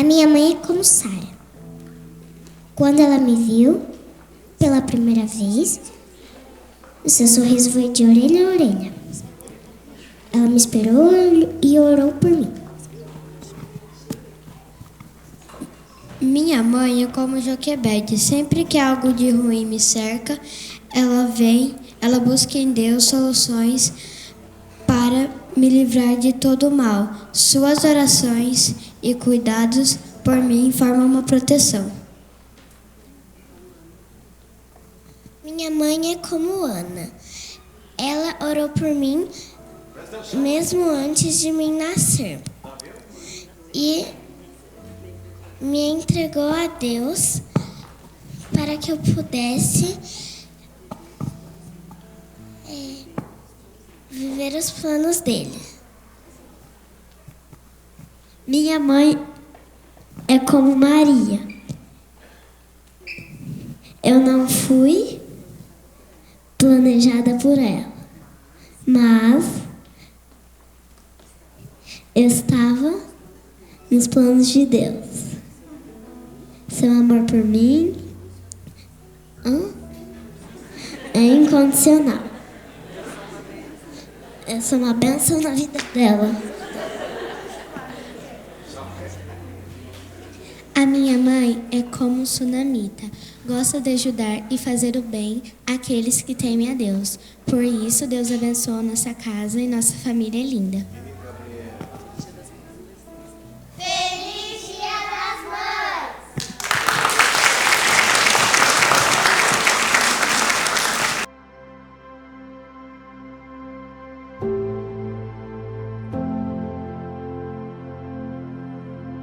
A minha mãe é como Sara. Quando ela me viu pela primeira vez, o seu sorriso foi de orelha a orelha. Ela me esperou e orou por mim. Minha mãe é como Joquebede. Sempre que algo de ruim me cerca, ela busca em Deus soluções para me livrar de todo o mal. Suas orações e cuidados por mim formam uma proteção. Minha mãe é como Ana. Ela orou por mim mesmo antes de mim nascer. E me entregou a Deus para que eu pudesse viver os planos dele. Minha mãe é como Maria. Eu não fui planejada por ela, mas eu estava nos planos de Deus. Seu amor por mim é incondicional. Eu sou uma bênção na vida dela. A minha mãe é como sunamita. Gosta de ajudar e fazer o bem àqueles que temem a Deus. Por isso, Deus abençoa nossa casa e nossa família é linda.